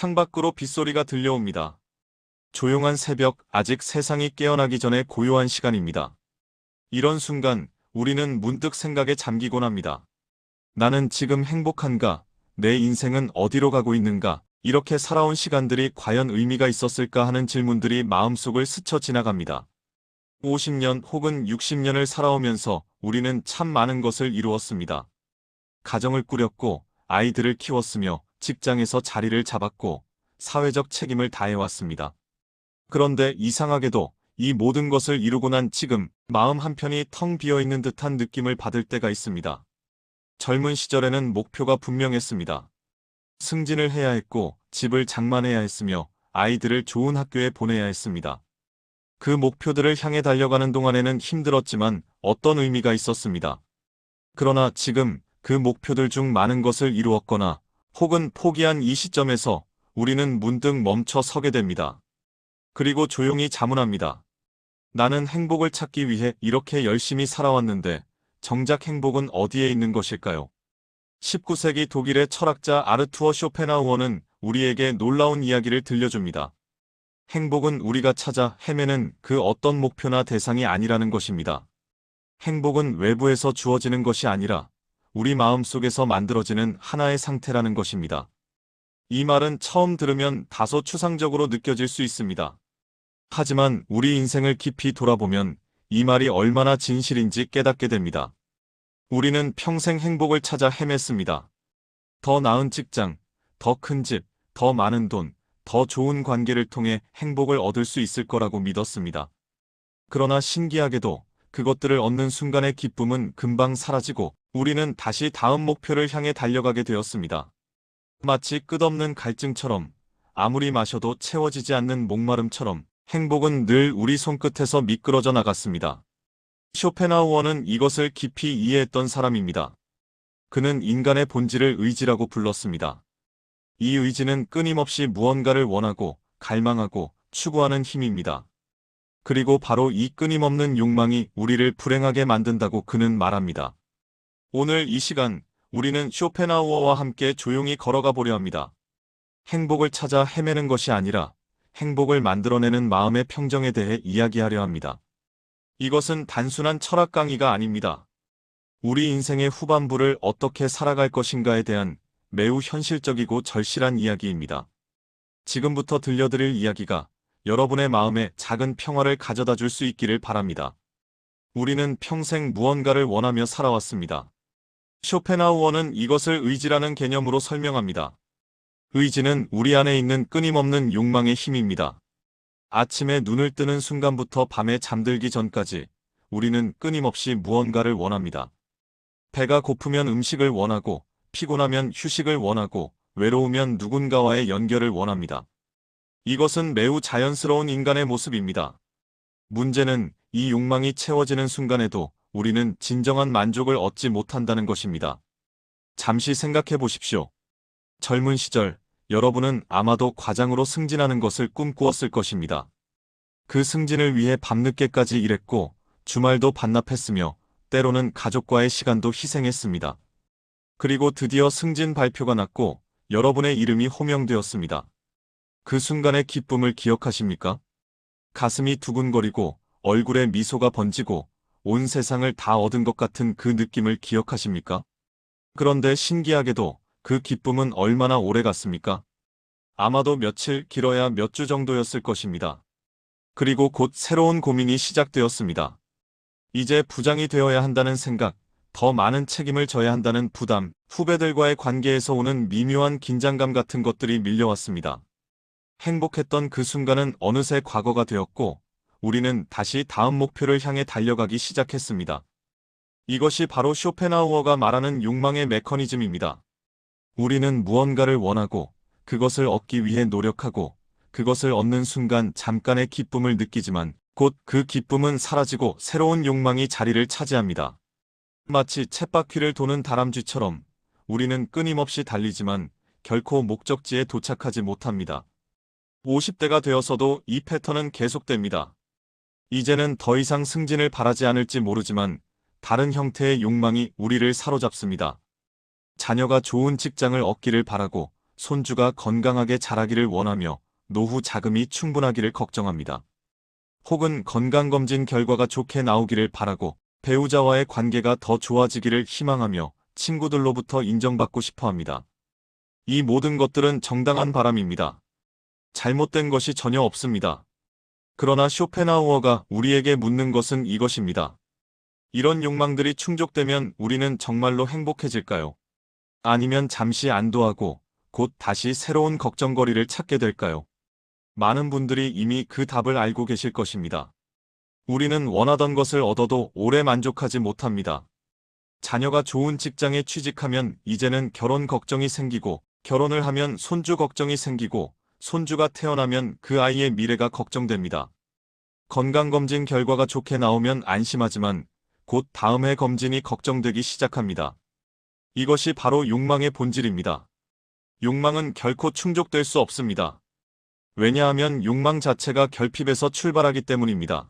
창밖으로 빗소리가 들려옵니다. 조용한 새벽, 아직 세상이 깨어나기 전에 고요한 시간입니다. 이런 순간 우리는 문득 생각에 잠기곤 합니다. 나는 지금 행복한가? 내 인생은 어디로 가고 있는가? 이렇게 살아온 시간들이 과연 의미가 있었을까 하는 질문들이 마음속을 스쳐 지나갑니다. 50년 혹은 60년을 살아오면서 우리는 참 많은 것을 이루었습니다. 가정을 꾸렸고 아이들을 키웠으며 직장에서 자리를 잡았고 사회적 책임을 다해왔습니다. 그런데 이상하게도 이 모든 것을 이루고 난 지금 마음 한편이 텅 비어있는 듯한 느낌을 받을 때가 있습니다. 젊은 시절에는 목표가 분명했습니다. 승진을 해야 했고 집을 장만해야 했으며 아이들을 좋은 학교에 보내야 했습니다. 그 목표들을 향해 달려가는 동안에는 힘들었지만 어떤 의미가 있었습니다. 그러나 지금 그 목표들 중 많은 것을 이루었거나 혹은 포기한 이 시점에서 우리는 문득 멈춰 서게 됩니다. 그리고 조용히 자문합니다. 나는 행복을 찾기 위해 이렇게 열심히 살아왔는데 정작 행복은 어디에 있는 것일까요? 19세기 독일의 철학자 아르투어 쇼펜하우어는 우리에게 놀라운 이야기를 들려줍니다. 행복은 우리가 찾아 헤매는 그 어떤 목표나 대상이 아니라는 것입니다. 행복은 외부에서 주어지는 것이 아니라 우리 마음속에서 만들어지는 하나의 상태라는 것입니다. 이 말은 처음 들으면 다소 추상적으로 느껴질 수 있습니다. 하지만 우리 인생을 깊이 돌아보면 이 말이 얼마나 진실인지 깨닫게 됩니다. 우리는 평생 행복을 찾아 헤맸습니다. 더 나은 직장, 더 큰 집, 더 많은 돈, 더 좋은 관계를 통해 행복을 얻을 수 있을 거라고 믿었습니다. 그러나 신기하게도 그것들을 얻는 순간의 기쁨은 금방 사라지고 우리는 다시 다음 목표를 향해 달려가게 되었습니다. 마치 끝없는 갈증처럼 아무리 마셔도 채워지지 않는 목마름처럼 행복은 늘 우리 손끝에서 미끄러져 나갔습니다. 쇼펜하우어는 이것을 깊이 이해했던 사람입니다. 그는 인간의 본질을 의지라고 불렀습니다. 이 의지는 끊임없이 무언가를 원하고 갈망하고 추구하는 힘입니다. 그리고 바로 이 끊임없는 욕망이 우리를 불행하게 만든다고 그는 말합니다. 오늘 이 시간 우리는 쇼펜하우어와 함께 조용히 걸어가 보려 합니다. 행복을 찾아 헤매는 것이 아니라 행복을 만들어내는 마음의 평정에 대해 이야기하려 합니다. 이것은 단순한 철학 강의가 아닙니다. 우리 인생의 후반부를 어떻게 살아갈 것인가에 대한 매우 현실적이고 절실한 이야기입니다. 지금부터 들려드릴 이야기가 여러분의 마음에 작은 평화를 가져다 줄 수 있기를 바랍니다. 우리는 평생 무언가를 원하며 살아왔습니다. 쇼펜하우어는 이것을 의지라는 개념으로 설명합니다. 의지는 우리 안에 있는 끊임없는 욕망의 힘입니다. 아침에 눈을 뜨는 순간부터 밤에 잠들기 전까지 우리는 끊임없이 무언가를 원합니다. 배가 고프면 음식을 원하고 피곤하면 휴식을 원하고 외로우면 누군가와의 연결을 원합니다. 이것은 매우 자연스러운 인간의 모습입니다. 문제는 이 욕망이 채워지는 순간에도 우리는 진정한 만족을 얻지 못한다는 것입니다. 잠시 생각해 보십시오. 젊은 시절 여러분은 아마도 과장으로 승진하는 것을 꿈꾸었을 것입니다. 그 승진을 위해 밤늦게까지 일했고 주말도 반납했으며 때로는 가족과의 시간도 희생했습니다. 그리고 드디어 승진 발표가 났고 여러분의 이름이 호명되었습니다. 그 순간의 기쁨을 기억하십니까? 가슴이 두근거리고 얼굴에 미소가 번지고 온 세상을 다 얻은 것 같은 그 느낌을 기억하십니까? 그런데 신기하게도 그 기쁨은 얼마나 오래 갔습니까? 아마도 며칠, 길어야 몇 주 정도였을 것입니다. 그리고 곧 새로운 고민이 시작되었습니다. 이제 부장이 되어야 한다는 생각, 더 많은 책임을 져야 한다는 부담, 후배들과의 관계에서 오는 미묘한 긴장감 같은 것들이 밀려왔습니다. 행복했던 그 순간은 어느새 과거가 되었고 우리는 다시 다음 목표를 향해 달려가기 시작했습니다. 이것이 바로 쇼펜하우어가 말하는 욕망의 메커니즘입니다. 우리는 무언가를 원하고 그것을 얻기 위해 노력하고 그것을 얻는 순간 잠깐의 기쁨을 느끼지만 곧 그 기쁨은 사라지고 새로운 욕망이 자리를 차지합니다. 마치 쳇바퀴를 도는 다람쥐처럼 우리는 끊임없이 달리지만 결코 목적지에 도착하지 못합니다. 50대가 되어서도 이 패턴은 계속됩니다. 이제는 더 이상 승진을 바라지 않을지 모르지만 다른 형태의 욕망이 우리를 사로잡습니다. 자녀가 좋은 직장을 얻기를 바라고 손주가 건강하게 자라기를 원하며 노후 자금이 충분하기를 걱정합니다. 혹은 건강검진 결과가 좋게 나오기를 바라고 배우자와의 관계가 더 좋아지기를 희망하며 친구들로부터 인정받고 싶어 합니다. 이 모든 것들은 정당한 바람입니다. 잘못된 것이 전혀 없습니다. 그러나 쇼펜하우어가 우리에게 묻는 것은 이것입니다. 이런 욕망들이 충족되면 우리는 정말로 행복해질까요? 아니면 잠시 안도하고 곧 다시 새로운 걱정거리를 찾게 될까요? 많은 분들이 이미 그 답을 알고 계실 것입니다. 우리는 원하던 것을 얻어도 오래 만족하지 못합니다. 자녀가 좋은 직장에 취직하면 이제는 결혼 걱정이 생기고, 결혼을 하면 손주 걱정이 생기고, 손주가 태어나면 그 아이의 미래가 걱정됩니다. 건강검진 결과가 좋게 나오면 안심하지만 곧 다음 해 검진이 걱정되기 시작합니다. 이것이 바로 욕망의 본질입니다. 욕망은 결코 충족될 수 없습니다. 왜냐하면 욕망 자체가 결핍에서 출발하기 때문입니다.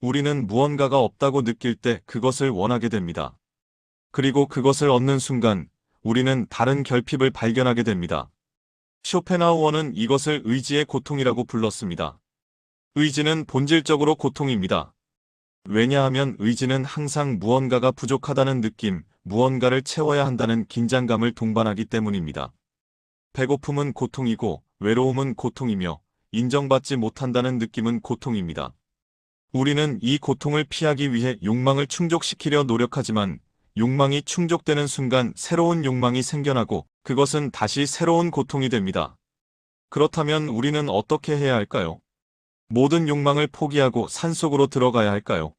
우리는 무언가가 없다고 느낄 때 그것을 원하게 됩니다. 그리고 그것을 얻는 순간 우리는 다른 결핍을 발견하게 됩니다. 쇼펜하우어는 이것을 의지의 고통이라고 불렀습니다. 의지는 본질적으로 고통입니다. 왜냐하면 의지는 항상 무언가가 부족하다는 느낌, 무언가를 채워야 한다는 긴장감을 동반하기 때문입니다. 배고픔은 고통이고 외로움은 고통이며 인정받지 못한다는 느낌은 고통입니다. 우리는 이 고통을 피하기 위해 욕망을 충족시키려 노력하지만 욕망이 충족되는 순간 새로운 욕망이 생겨나고 그것은 다시 새로운 고통이 됩니다. 그렇다면 우리는 어떻게 해야 할까요? 모든 욕망을 포기하고 산속으로 들어가야 할까요?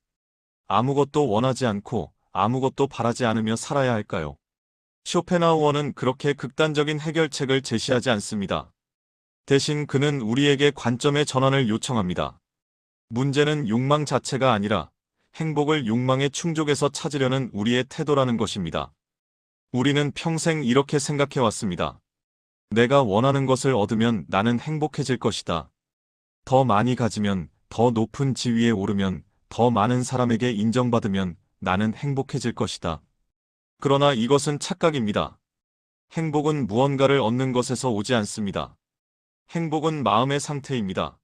아무것도 원하지 않고 아무것도 바라지 않으며 살아야 할까요? 쇼펜하우어는 그렇게 극단적인 해결책을 제시하지 않습니다. 대신 그는 우리에게 관점의 전환을 요청합니다. 문제는 욕망 자체가 아니라 행복을 욕망의 충족에서 찾으려는 우리의 태도라는 것입니다. 우리는 평생 이렇게 생각해왔습니다. 내가 원하는 것을 얻으면 나는 행복해질 것이다. 더 많이 가지면, 더 높은 지위에 오르면, 더 많은 사람에게 인정받으면 나는 행복해질 것이다. 그러나 이것은 착각입니다. 행복은 무언가를 얻는 것에서 오지 않습니다. 행복은 마음의 상태입니다.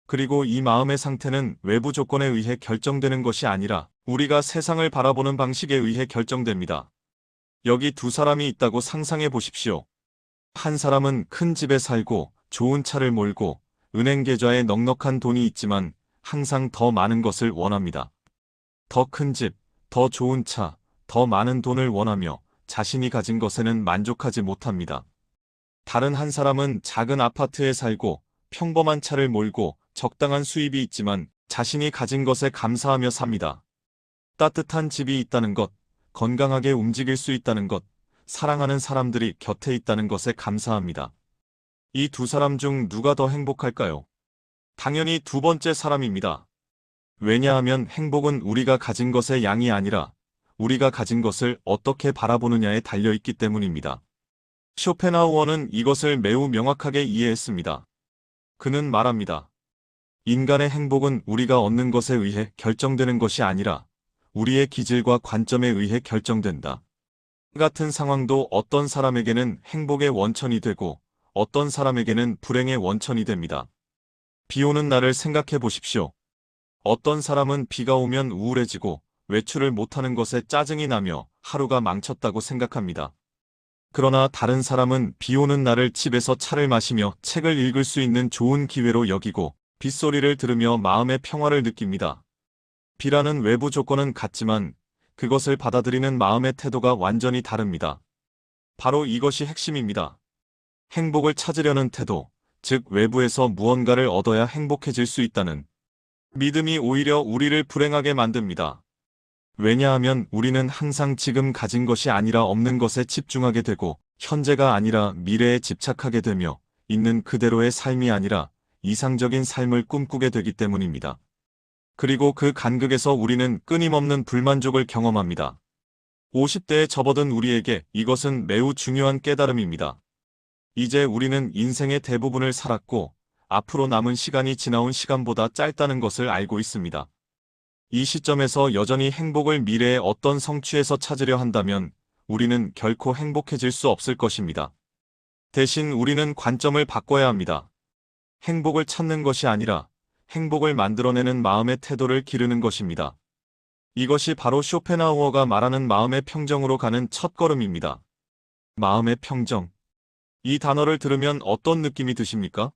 그리고 이 마음의 상태는 외부 조건에 의해 결정되는 것이 아니라 우리가 세상을 바라보는 방식에 의해 결정됩니다. 여기 두 사람이 있다고 상상해 보십시오. 한 사람은 큰 집에 살고 좋은 차를 몰고 은행 계좌에 넉넉한 돈이 있지만 항상 더 많은 것을 원합니다. 더 큰 집, 더 좋은 차, 더 많은 돈을 원하며 자신이 가진 것에는 만족하지 못합니다. 다른 한 사람은 작은 아파트에 살고 평범한 차를 몰고 적당한 수입이 있지만 자신이 가진 것에 감사하며 삽니다. 따뜻한 집이 있다는 것, 건강하게 움직일 수 있다는 것, 사랑하는 사람들이 곁에 있다는 것에 감사합니다. 이 두 사람 중 누가 더 행복할까요? 당연히 두 번째 사람입니다. 왜냐하면 행복은 우리가 가진 것의 양이 아니라 우리가 가진 것을 어떻게 바라보느냐에 달려있기 때문입니다. 쇼펜하우어는 이것을 매우 명확하게 이해했습니다. 그는 말합니다. 인간의 행복은 우리가 얻는 것에 의해 결정되는 것이 아니라 우리의 기질과 관점에 의해 결정된다. 같은 상황도 어떤 사람에게는 행복의 원천이 되고 어떤 사람에게는 불행의 원천이 됩니다. 비 오는 날을 생각해 보십시오. 어떤 사람은 비가 오면 우울해지고 외출을 못하는 것에 짜증이 나며 하루가 망쳤다고 생각합니다. 그러나 다른 사람은 비 오는 날을 집에서 차를 마시며 책을 읽을 수 있는 좋은 기회로 여기고 빗소리를 들으며 마음의 평화를 느낍니다. 비라는 외부 조건은 같지만 그것을 받아들이는 마음의 태도가 완전히 다릅니다. 바로 이것이 핵심입니다. 행복을 찾으려는 태도, 즉 외부에서 무언가를 얻어야 행복해질 수 있다는 믿음이 오히려 우리를 불행하게 만듭니다. 왜냐하면 우리는 항상 지금 가진 것이 아니라 없는 것에 집중하게 되고 현재가 아니라 미래에 집착하게 되며 있는 그대로의 삶이 아니라 이상적인 삶을 꿈꾸게 되기 때문입니다. 그리고 그 간극에서 우리는 끊임없는 불만족을 경험합니다. 50대에 접어든 우리에게 이것은 매우 중요한 깨달음입니다. 이제 우리는 인생의 대부분을 살았고 앞으로 남은 시간이 지나온 시간보다 짧다는 것을 알고 있습니다. 이 시점에서 여전히 행복을 미래의 어떤 성취에서 찾으려 한다면 우리는 결코 행복해질 수 없을 것입니다. 대신 우리는 관점을 바꿔야 합니다. 행복을 찾는 것이 아니라 행복을 만들어내는 마음의 태도를 기르는 것입니다. 이것이 바로 쇼펜하우어가 말하는 마음의 평정으로 가는 첫걸음입니다. 마음의 평정. 이 단어를 들으면 어떤 느낌이 드십니까?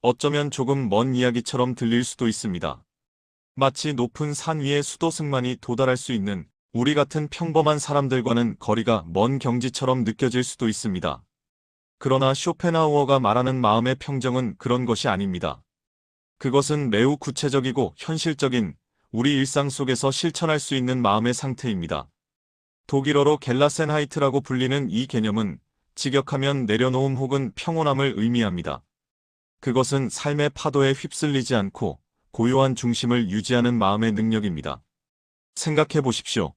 어쩌면 조금 먼 이야기처럼 들릴 수도 있습니다. 마치 높은 산 위에 수도승만이 도달할 수 있는 우리 같은 평범한 사람들과는 거리가 먼 경지처럼 느껴질 수도 있습니다. 그러나 쇼펜하우어가 말하는 마음의 평정은 그런 것이 아닙니다. 그것은 매우 구체적이고 현실적인 우리 일상 속에서 실천할 수 있는 마음의 상태입니다. 독일어로 겔라센하이트라고 불리는 이 개념은 직역하면 내려놓음 혹은 평온함을 의미합니다. 그것은 삶의 파도에 휩쓸리지 않고 고요한 중심을 유지하는 마음의 능력입니다. 생각해 보십시오.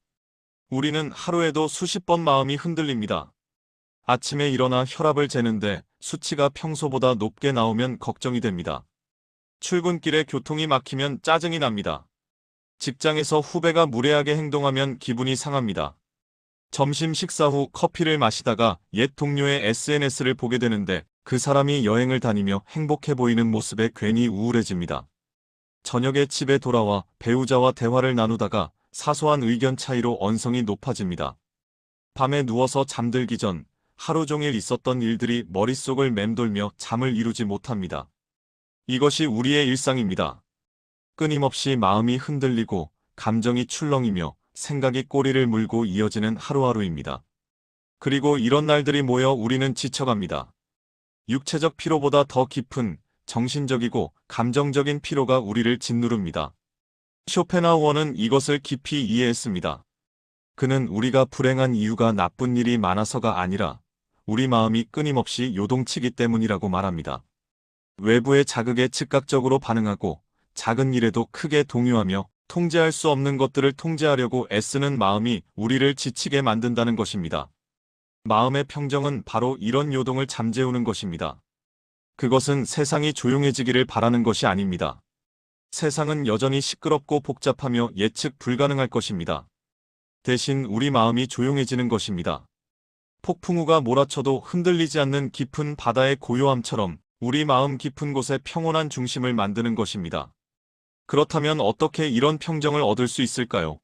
우리는 하루에도 수십 번 마음이 흔들립니다. 아침에 일어나 혈압을 재는데 수치가 평소보다 높게 나오면 걱정이 됩니다. 출근길에 교통이 막히면 짜증이 납니다. 직장에서 후배가 무례하게 행동하면 기분이 상합니다. 점심 식사 후 커피를 마시다가 옛 동료의 SNS를 보게 되는데 그 사람이 여행을 다니며 행복해 보이는 모습에 괜히 우울해집니다. 저녁에 집에 돌아와 배우자와 대화를 나누다가 사소한 의견 차이로 언성이 높아집니다. 밤에 누워서 잠들기 전 하루 종일 있었던 일들이 머릿속을 맴돌며 잠을 이루지 못합니다. 이것이 우리의 일상입니다. 끊임없이 마음이 흔들리고 감정이 출렁이며 생각이 꼬리를 물고 이어지는 하루하루입니다. 그리고 이런 날들이 모여 우리는 지쳐갑니다. 육체적 피로보다 더 깊은 정신적이고 감정적인 피로가 우리를 짓누릅니다. 쇼펜하우어는 이것을 깊이 이해했습니다. 그는 우리가 불행한 이유가 나쁜 일이 많아서가 아니라 우리 마음이 끊임없이 요동치기 때문이라고 말합니다. 외부의 자극에 즉각적으로 반응하고 작은 일에도 크게 동요하며 통제할 수 없는 것들을 통제하려고 애쓰는 마음이 우리를 지치게 만든다는 것입니다. 마음의 평정은 바로 이런 요동을 잠재우는 것입니다. 그것은 세상이 조용해지기를 바라는 것이 아닙니다. 세상은 여전히 시끄럽고 복잡하며 예측 불가능할 것입니다. 대신 우리 마음이 조용해지는 것입니다. 폭풍우가 몰아쳐도 흔들리지 않는 깊은 바다의 고요함처럼 우리 마음 깊은 곳에 평온한 중심을 만드는 것입니다. 그렇다면 어떻게 이런 평정을 얻을 수 있을까요?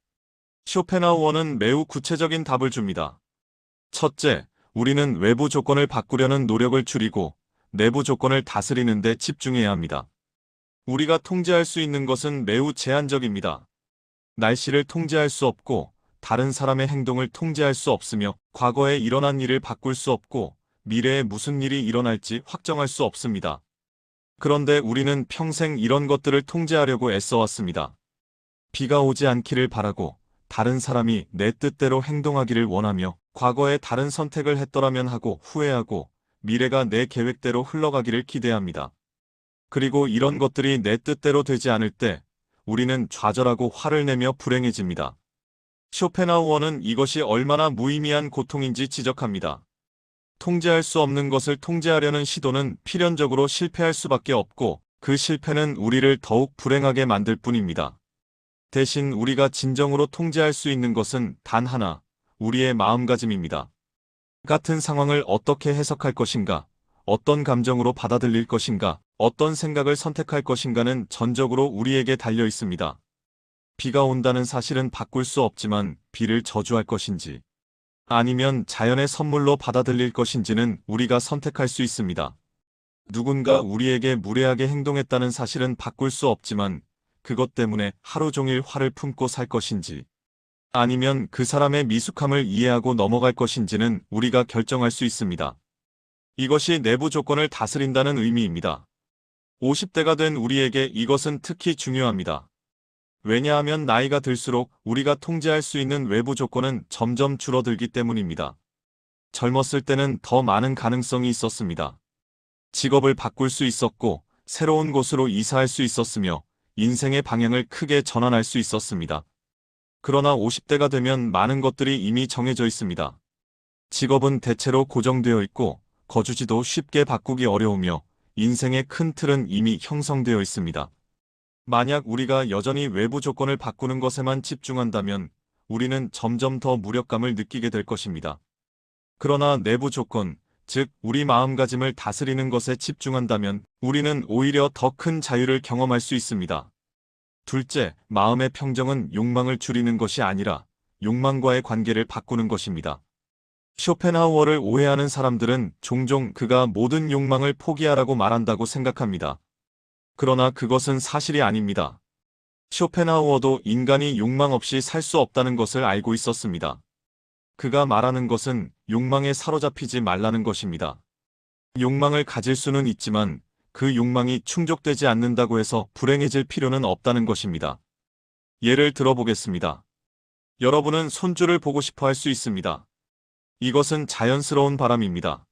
쇼펜하우어는 매우 구체적인 답을 줍니다. 첫째, 우리는 외부 조건을 바꾸려는 노력을 줄이고 내부 조건을 다스리는 데 집중해야 합니다. 우리가 통제할 수 있는 것은 매우 제한적입니다. 날씨를 통제할 수 없고 다른 사람의 행동을 통제할 수 없으며 과거에 일어난 일을 바꿀 수 없고 미래에 무슨 일이 일어날지 확정할 수 없습니다. 그런데 우리는 평생 이런 것들을 통제하려고 애써왔습니다. 비가 오지 않기를 바라고 다른 사람이 내 뜻대로 행동하기를 원하며 과거에 다른 선택을 했더라면 하고 후회하고 미래가 내 계획대로 흘러가기를 기대합니다. 그리고 이런 것들이 내 뜻대로 되지 않을 때 우리는 좌절하고 화를 내며 불행해집니다. 쇼펜하우어는 이것이 얼마나 무의미한 고통인지 지적합니다. 통제할 수 없는 것을 통제하려는 시도는 필연적으로 실패할 수밖에 없고 그 실패는 우리를 더욱 불행하게 만들 뿐입니다. 대신 우리가 진정으로 통제할 수 있는 것은 단 하나, 우리의 마음가짐입니다. 같은 상황을 어떻게 해석할 것인가, 어떤 감정으로 받아들일 것인가, 어떤 생각을 선택할 것인가는 전적으로 우리에게 달려 있습니다. 비가 온다는 사실은 바꿀 수 없지만 비를 저주할 것인지 아니면 자연의 선물로 받아들일 것인지는 우리가 선택할 수 있습니다. 누군가 우리에게 무례하게 행동했다는 사실은 바꿀 수 없지만 그것 때문에 하루 종일 화를 품고 살 것인지 아니면 그 사람의 미숙함을 이해하고 넘어갈 것인지는 우리가 결정할 수 있습니다. 이것이 내부 조건을 다스린다는 의미입니다. 50대가 된 우리에게 이것은 특히 중요합니다. 왜냐하면 나이가 들수록 우리가 통제할 수 있는 외부 조건은 점점 줄어들기 때문입니다. 젊었을 때는 더 많은 가능성이 있었습니다. 직업을 바꿀 수 있었고 새로운 곳으로 이사할 수 있었으며 인생의 방향을 크게 전환할 수 있었습니다. 그러나 50대가 되면 많은 것들이 이미 정해져 있습니다. 직업은 대체로 고정되어 있고 거주지도 쉽게 바꾸기 어려우며 인생의 큰 틀은 이미 형성되어 있습니다. 만약 우리가 여전히 외부 조건을 바꾸는 것에만 집중한다면 우리는 점점 더 무력감을 느끼게 될 것입니다. 그러나 내부 조건, 즉 우리 마음가짐을 다스리는 것에 집중한다면 우리는 오히려 더 큰 자유를 경험할 수 있습니다. 둘째, 마음의 평정은 욕망을 줄이는 것이 아니라 욕망과의 관계를 바꾸는 것입니다. 쇼펜하우어를 오해하는 사람들은 종종 그가 모든 욕망을 포기하라고 말한다고 생각합니다. 그러나 그것은 사실이 아닙니다. 쇼펜하우어도 인간이 욕망 없이 살 수 없다는 것을 알고 있었습니다. 그가 말하는 것은 욕망에 사로잡히지 말라는 것입니다. 욕망을 가질 수는 있지만 그 욕망이 충족되지 않는다고 해서 불행해질 필요는 없다는 것입니다. 예를 들어보겠습니다. 여러분은 손주를 보고 싶어 할 수 있습니다. 이것은 자연스러운 바람입니다.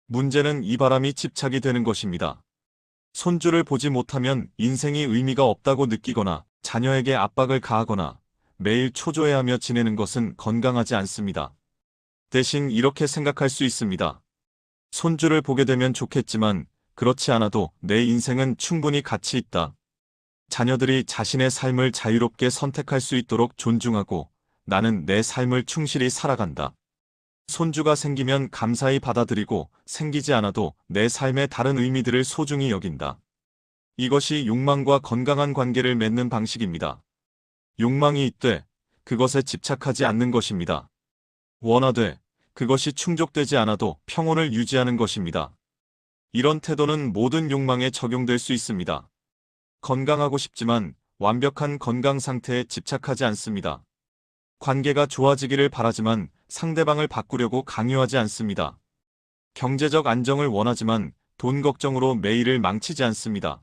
문제는 이 바람이 집착이 되는 것입니다. 손주를 보지 못하면 인생이 의미가 없다고 느끼거나 자녀에게 압박을 가하거나 매일 초조해하며 지내는 것은 건강하지 않습니다. 대신 이렇게 생각할 수 있습니다. 손주를 보게 되면 좋겠지만 그렇지 않아도 내 인생은 충분히 가치 있다. 자녀들이 자신의 삶을 자유롭게 선택할 수 있도록 존중하고 나는 내 삶을 충실히 살아간다. 손주가 생기면 감사히 받아들이고 생기지 않아도 내 삶의 다른 의미들을 소중히 여긴다. 이것이 욕망과 건강한 관계를 맺는 방식입니다. 욕망이 있되 그것에 집착하지 않는 것입니다. 원하되 그것이 충족되지 않아도 평온을 유지하는 것입니다. 이런 태도는 모든 욕망에 적용될 수 있습니다. 건강하고 싶지만 완벽한 건강 상태에 집착하지 않습니다. 관계가 좋아지기를 바라지만 상대방을 바꾸려고 강요하지 않습니다. 경제적 안정을 원하지만 돈 걱정으로 매일을 망치지 않습니다.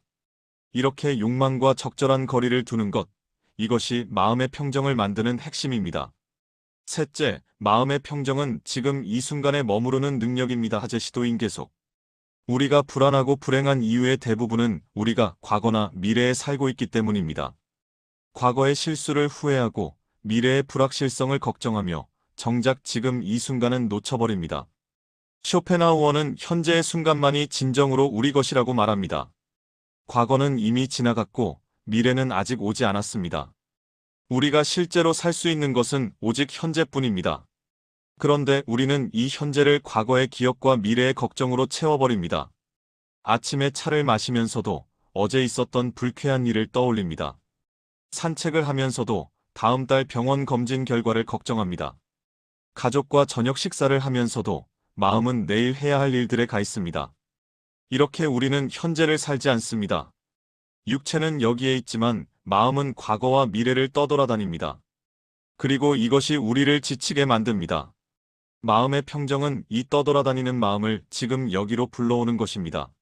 이렇게 욕망과 적절한 거리를 두는 것, 이것이 마음의 평정을 만드는 핵심입니다. 셋째, 마음의 평정은 지금 이 순간에 머무르는 능력입니다. 하재 시도인 계속. 우리가 불안하고 불행한 이유의 대부분은 우리가 과거나 미래에 살고 있기 때문입니다. 과거의 실수를 후회하고 미래의 불확실성을 걱정하며 정작 지금 이 순간은 놓쳐버립니다. 쇼펜하우어는 현재의 순간만이 진정으로 우리 것이라고 말합니다. 과거는 이미 지나갔고 미래는 아직 오지 않았습니다. 우리가 실제로 살 수 있는 것은 오직 현재뿐입니다. 그런데 우리는 이 현재를 과거의 기억과 미래의 걱정으로 채워버립니다. 아침에 차를 마시면서도 어제 있었던 불쾌한 일을 떠올립니다. 산책을 하면서도 다음 달 병원 검진 결과를 걱정합니다. 가족과 저녁 식사를 하면서도 마음은 내일 해야 할 일들에 가 있습니다. 이렇게 우리는 현재를 살지 않습니다. 육체는 여기에 있지만 마음은 과거와 미래를 떠돌아다닙니다. 그리고 이것이 우리를 지치게 만듭니다. 마음의 평정은 이 떠돌아다니는 마음을 지금 여기로 불러오는 것입니다.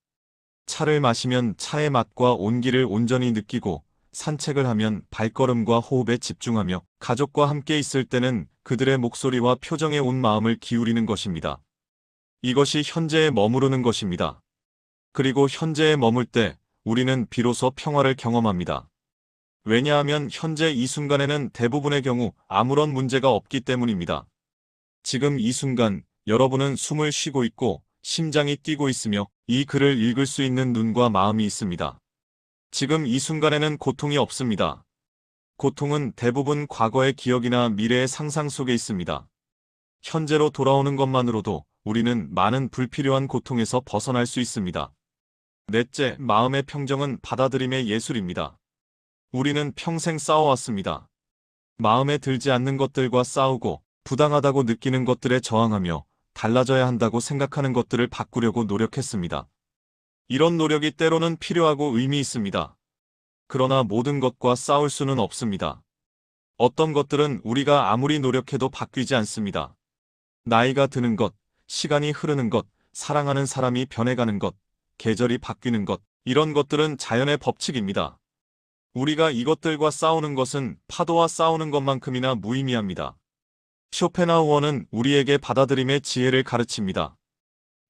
차를 마시면 차의 맛과 온기를 온전히 느끼고 산책을 하면 발걸음과 호흡에 집중하며 가족과 함께 있을 때는 그들의 목소리와 표정에 온 마음을 기울이는 것입니다. 이것이 현재에 머무르는 것입니다. 그리고 현재에 머물 때 우리는 비로소 평화를 경험합니다. 왜냐하면 현재 이 순간에는 대부분의 경우 아무런 문제가 없기 때문입니다. 지금 이 순간 여러분은 숨을 쉬고 있고 심장이 뛰고 있으며 이 글을 읽을 수 있는 눈과 마음이 있습니다. 지금 이 순간에는 고통이 없습니다. 고통은 대부분 과거의 기억이나 미래의 상상 속에 있습니다. 현재로 돌아오는 것만으로도 우리는 많은 불필요한 고통에서 벗어날 수 있습니다. 넷째, 마음의 평정은 받아들임의 예술입니다. 우리는 평생 싸워왔습니다. 마음에 들지 않는 것들과 싸우고 부당하다고 느끼는 것들에 저항하며 달라져야 한다고 생각하는 것들을 바꾸려고 노력했습니다. 이런 노력이 때로는 필요하고 의미 있습니다. 그러나 모든 것과 싸울 수는 없습니다. 어떤 것들은 우리가 아무리 노력해도 바뀌지 않습니다. 나이가 드는 것, 시간이 흐르는 것, 사랑하는 사람이 변해가는 것, 계절이 바뀌는 것, 이런 것들은 자연의 법칙입니다. 우리가 이것들과 싸우는 것은 파도와 싸우는 것만큼이나 무의미합니다. 쇼펜하우어는 우리에게 받아들임의 지혜를 가르칩니다.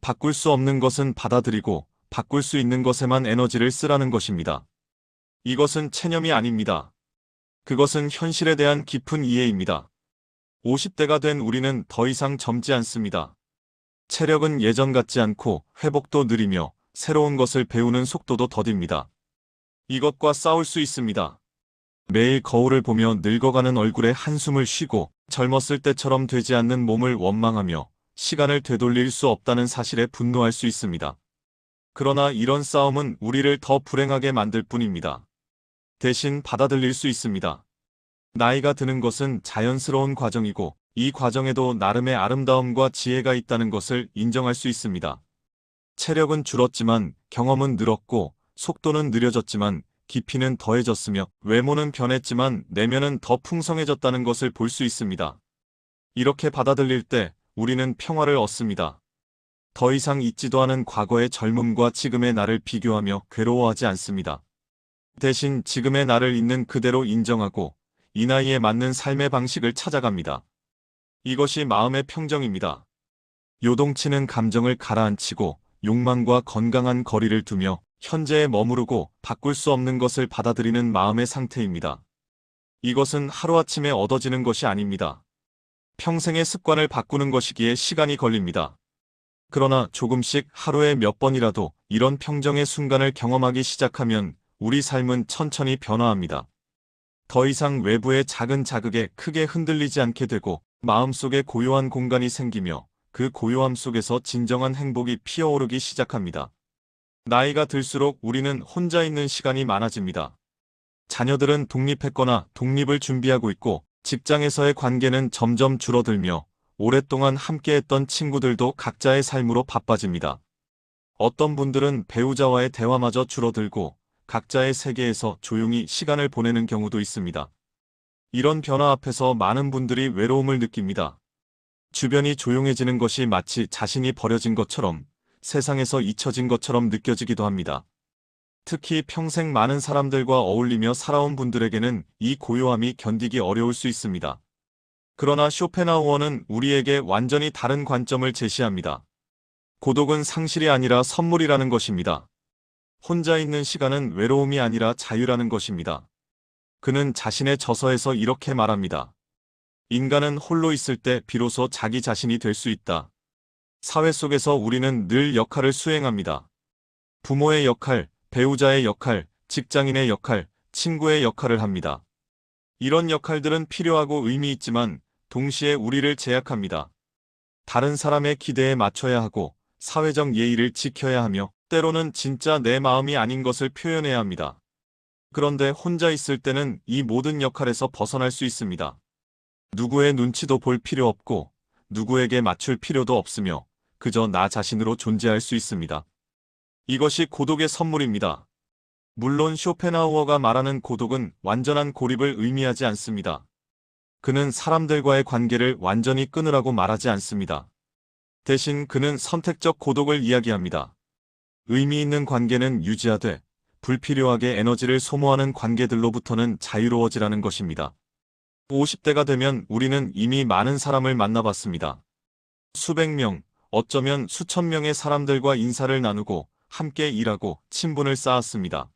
바꿀 수 없는 것은 받아들이고 바꿀 수 있는 것에만 에너지를 쓰라는 것입니다. 이것은 체념이 아닙니다. 그것은 현실에 대한 깊은 이해입니다. 50대가 된 우리는 더 이상 젊지 않습니다. 체력은 예전 같지 않고 회복도 느리며 새로운 것을 배우는 속도도 더딥니다. 이것과 싸울 수 있습니다. 매일 거울을 보며 늙어가는 얼굴에 한숨을 쉬고 젊었을 때처럼 되지 않는 몸을 원망하며 시간을 되돌릴 수 없다는 사실에 분노할 수 있습니다. 그러나 이런 싸움은 우리를 더 불행하게 만들 뿐입니다. 대신 받아들일 수 있습니다. 나이가 드는 것은 자연스러운 과정이고 이 과정에도 나름의 아름다움과 지혜가 있다는 것을 인정할 수 있습니다. 체력은 줄었지만 경험은 늘었고 속도는 느려졌지만 깊이는 더해졌으며 외모는 변했지만 내면은 더 풍성해졌다는 것을 볼 수 있습니다. 이렇게 받아들일 때 우리는 평화를 얻습니다. 더 이상 잊지도 않은 과거의 젊음과 지금의 나를 비교하며 괴로워하지 않습니다. 대신 지금의 나를 있는 그대로 인정하고 이 나이에 맞는 삶의 방식을 찾아갑니다. 이것이 마음의 평정입니다. 요동치는 감정을 가라앉히고 욕망과 건강한 거리를 두며 현재에 머무르고 바꿀 수 없는 것을 받아들이는 마음의 상태입니다. 이것은 하루아침에 얻어지는 것이 아닙니다. 평생의 습관을 바꾸는 것이기에 시간이 걸립니다. 그러나 조금씩 하루에 몇 번이라도 이런 평정의 순간을 경험하기 시작하면 우리 삶은 천천히 변화합니다. 더 이상 외부의 작은 자극에 크게 흔들리지 않게 되고 마음속에 고요한 공간이 생기며 그 고요함 속에서 진정한 행복이 피어오르기 시작합니다. 나이가 들수록 우리는 혼자 있는 시간이 많아집니다. 자녀들은 독립했거나 독립을 준비하고 있고 직장에서의 관계는 점점 줄어들며 오랫동안 함께했던 친구들도 각자의 삶으로 바빠집니다. 어떤 분들은 배우자와의 대화마저 줄어들고 각자의 세계에서 조용히 시간을 보내는 경우도 있습니다. 이런 변화 앞에서 많은 분들이 외로움을 느낍니다. 주변이 조용해지는 것이 마치 자신이 버려진 것처럼 세상에서 잊혀진 것처럼 느껴지기도 합니다. 특히 평생 많은 사람들과 어울리며 살아온 분들에게는 이 고요함이 견디기 어려울 수 있습니다. 그러나 쇼펜하우어는 우리에게 완전히 다른 관점을 제시합니다. 고독은 상실이 아니라 선물이라는 것입니다. 혼자 있는 시간은 외로움이 아니라 자유라는 것입니다. 그는 자신의 저서에서 이렇게 말합니다. 인간은 홀로 있을 때 비로소 자기 자신이 될 수 있다. 사회 속에서 우리는 늘 역할을 수행합니다. 부모의 역할, 배우자의 역할, 직장인의 역할, 친구의 역할을 합니다. 이런 역할들은 필요하고 의미 있지만 동시에 우리를 제약합니다. 다른 사람의 기대에 맞춰야 하고 사회적 예의를 지켜야 하며 때로는 진짜 내 마음이 아닌 것을 표현해야 합니다. 그런데 혼자 있을 때는 이 모든 역할에서 벗어날 수 있습니다. 누구의 눈치도 볼 필요 없고 누구에게 맞출 필요도 없으며 그저 나 자신으로 존재할 수 있습니다. 이것이 고독의 선물입니다. 물론 쇼펜하우어가 말하는 고독은 완전한 고립을 의미하지 않습니다. 그는 사람들과의 관계를 완전히 끊으라고 말하지 않습니다. 대신 그는 선택적 고독을 이야기합니다. 의미 있는 관계는 유지하되 불필요하게 에너지를 소모하는 관계들로부터는 자유로워지라는 것입니다. 50대가 되면 우리는 이미 많은 사람을 만나봤습니다. 수백 명, 어쩌면 수천 명의 사람들과 인사를 나누고 함께 일하고 친분을 쌓았습니다.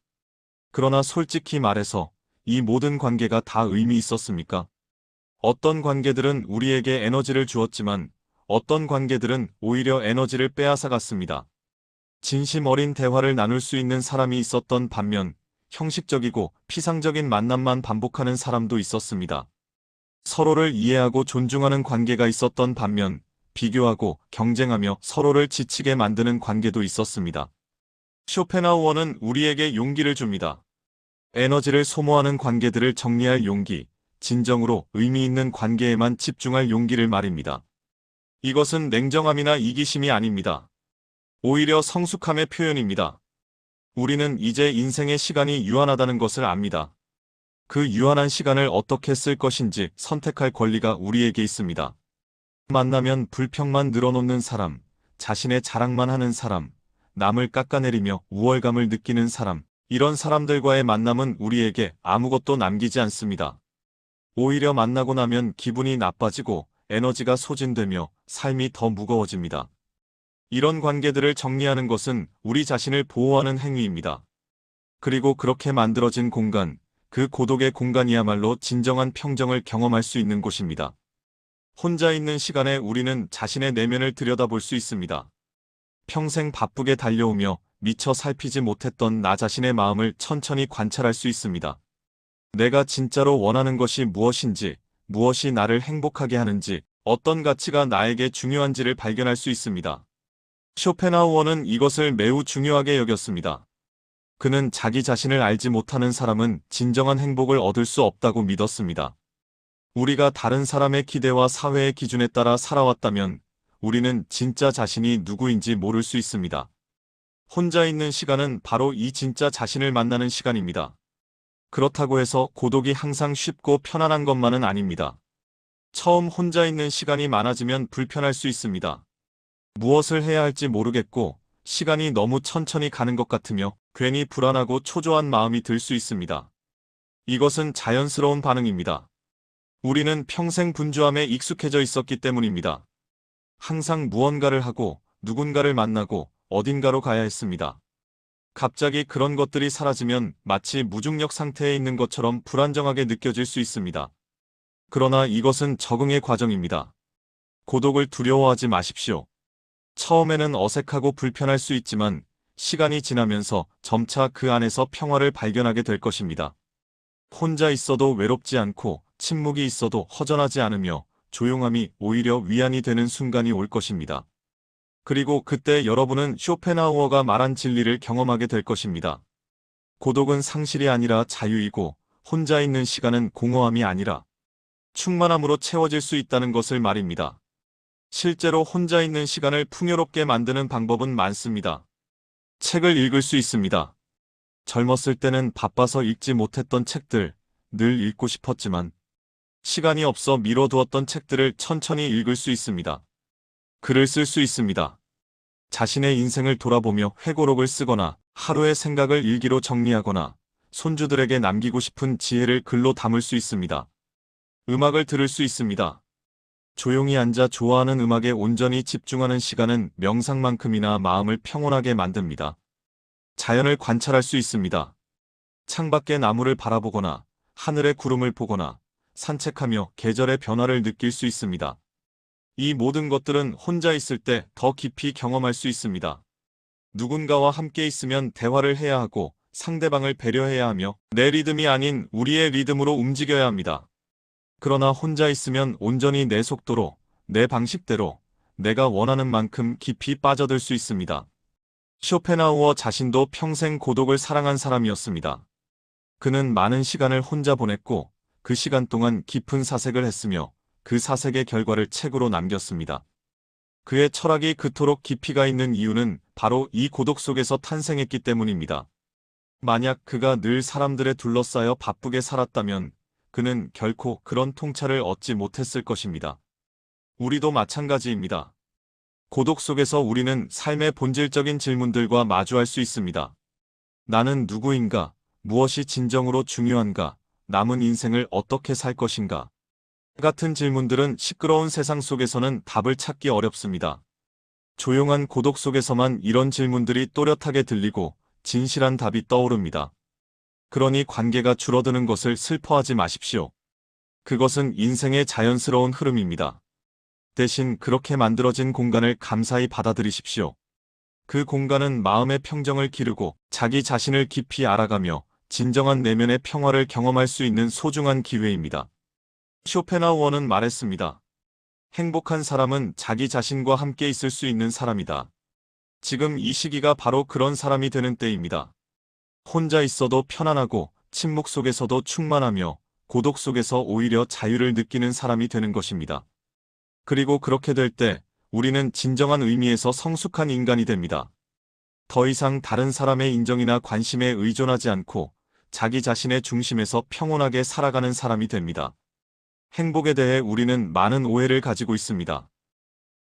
그러나 솔직히 말해서 이 모든 관계가 다 의미 있었습니까? 어떤 관계들은 우리에게 에너지를 주었지만 어떤 관계들은 오히려 에너지를 빼앗아갔습니다. 진심 어린 대화를 나눌 수 있는 사람이 있었던 반면 형식적이고 피상적인 만남만 반복하는 사람도 있었습니다. 서로를 이해하고 존중하는 관계가 있었던 반면 비교하고 경쟁하며 서로를 지치게 만드는 관계도 있었습니다. 쇼펜하우어는 우리에게 용기를 줍니다. 에너지를 소모하는 관계들을 정리할 용기, 진정으로 의미 있는 관계에만 집중할 용기를 말입니다. 이것은 냉정함이나 이기심이 아닙니다. 오히려 성숙함의 표현입니다. 우리는 이제 인생의 시간이 유한하다는 것을 압니다. 그 유한한 시간을 어떻게 쓸 것인지 선택할 권리가 우리에게 있습니다. 만나면 불평만 늘어놓는 사람, 자신의 자랑만 하는 사람, 남을 깎아내리며 우월감을 느끼는 사람, 이런 사람들과의 만남은 우리에게 아무것도 남기지 않습니다. 오히려 만나고 나면 기분이 나빠지고 에너지가 소진되며 삶이 더 무거워집니다. 이런 관계들을 정리하는 것은 우리 자신을 보호하는 행위입니다. 그리고 그렇게 만들어진 공간, 그 고독의 공간이야말로 진정한 평정을 경험할 수 있는 곳입니다. 혼자 있는 시간에 우리는 자신의 내면을 들여다볼 수 있습니다. 평생 바쁘게 달려오며 미처 살피지 못했던 나 자신의 마음을 천천히 관찰할 수 있습니다. 내가 진짜로 원하는 것이 무엇인지, 무엇이 나를 행복하게 하는지, 어떤 가치가 나에게 중요한지를 발견할 수 있습니다. 쇼펜하우어는 이것을 매우 중요하게 여겼습니다. 그는 자기 자신을 알지 못하는 사람은 진정한 행복을 얻을 수 없다고 믿었습니다. 우리가 다른 사람의 기대와 사회의 기준에 따라 살아왔다면 우리는 진짜 자신이 누구인지 모를 수 있습니다. 혼자 있는 시간은 바로 이 진짜 자신을 만나는 시간입니다. 그렇다고 해서 고독이 항상 쉽고 편안한 것만은 아닙니다. 처음 혼자 있는 시간이 많아지면 불편할 수 있습니다. 무엇을 해야 할지 모르겠고 시간이 너무 천천히 가는 것 같으며 괜히 불안하고 초조한 마음이 들 수 있습니다. 이것은 자연스러운 반응입니다. 우리는 평생 분주함에 익숙해져 있었기 때문입니다. 항상 무언가를 하고 누군가를 만나고 어딘가로 가야 했습니다. 갑자기 그런 것들이 사라지면 마치 무중력 상태에 있는 것처럼 불안정하게 느껴질 수 있습니다. 그러나 이것은 적응의 과정입니다. 고독을 두려워하지 마십시오. 처음에는 어색하고 불편할 수 있지만 시간이 지나면서 점차 그 안에서 평화를 발견하게 될 것입니다. 혼자 있어도 외롭지 않고 침묵이 있어도 허전하지 않으며 조용함이 오히려 위안이 되는 순간이 올 것입니다. 그리고 그때 여러분은 쇼펜하우어가 말한 진리를 경험하게 될 것입니다. 고독은 상실이 아니라 자유이고 혼자 있는 시간은 공허함이 아니라 충만함으로 채워질 수 있다는 것을 말입니다. 실제로 혼자 있는 시간을 풍요롭게 만드는 방법은 많습니다. 책을 읽을 수 있습니다. 젊었을 때는 바빠서 읽지 못했던 책들, 늘 읽고 싶었지만 시간이 없어 미뤄두었던 책들을 천천히 읽을 수 있습니다. 글을 쓸 수 있습니다. 자신의 인생을 돌아보며 회고록을 쓰거나 하루의 생각을 일기로 정리하거나 손주들에게 남기고 싶은 지혜를 글로 담을 수 있습니다. 음악을 들을 수 있습니다. 조용히 앉아 좋아하는 음악에 온전히 집중하는 시간은 명상만큼이나 마음을 평온하게 만듭니다. 자연을 관찰할 수 있습니다. 창밖의 나무를 바라보거나 하늘의 구름을 보거나 산책하며 계절의 변화를 느낄 수 있습니다. 이 모든 것들은 혼자 있을 때 더 깊이 경험할 수 있습니다. 누군가와 함께 있으면 대화를 해야 하고 상대방을 배려해야 하며 내 리듬이 아닌 우리의 리듬으로 움직여야 합니다. 그러나 혼자 있으면 온전히 내 속도로, 내 방식대로, 내가 원하는 만큼 깊이 빠져들 수 있습니다. 쇼펜하우어 자신도 평생 고독을 사랑한 사람이었습니다. 그는 많은 시간을 혼자 보냈고 그 시간 동안 깊은 사색을 했으며 그 사색의 결과를 책으로 남겼습니다. 그의 철학이 그토록 깊이가 있는 이유는 바로 이 고독 속에서 탄생했기 때문입니다. 만약 그가 늘 사람들에 둘러싸여 바쁘게 살았다면 그는 결코 그런 통찰을 얻지 못했을 것입니다. 우리도 마찬가지입니다. 고독 속에서 우리는 삶의 본질적인 질문들과 마주할 수 있습니다. 나는 누구인가? 무엇이 진정으로 중요한가? 남은 인생을 어떻게 살 것인가? 같은 질문들은 시끄러운 세상 속에서는 답을 찾기 어렵습니다. 조용한 고독 속에서만 이런 질문들이 또렷하게 들리고 진실한 답이 떠오릅니다. 그러니 관계가 줄어드는 것을 슬퍼하지 마십시오. 그것은 인생의 자연스러운 흐름입니다. 대신 그렇게 만들어진 공간을 감사히 받아들이십시오. 그 공간은 마음의 평정을 기르고 자기 자신을 깊이 알아가며 진정한 내면의 평화를 경험할 수 있는 소중한 기회입니다. 쇼펜하우어는 말했습니다. 행복한 사람은 자기 자신과 함께 있을 수 있는 사람이다. 지금 이 시기가 바로 그런 사람이 되는 때입니다. 혼자 있어도 편안하고 침묵 속에서도 충만하며 고독 속에서 오히려 자유를 느끼는 사람이 되는 것입니다. 그리고 그렇게 될 때 우리는 진정한 의미에서 성숙한 인간이 됩니다. 더 이상 다른 사람의 인정이나 관심에 의존하지 않고 자기 자신의 중심에서 평온하게 살아가는 사람이 됩니다. 행복에 대해 우리는 많은 오해를 가지고 있습니다.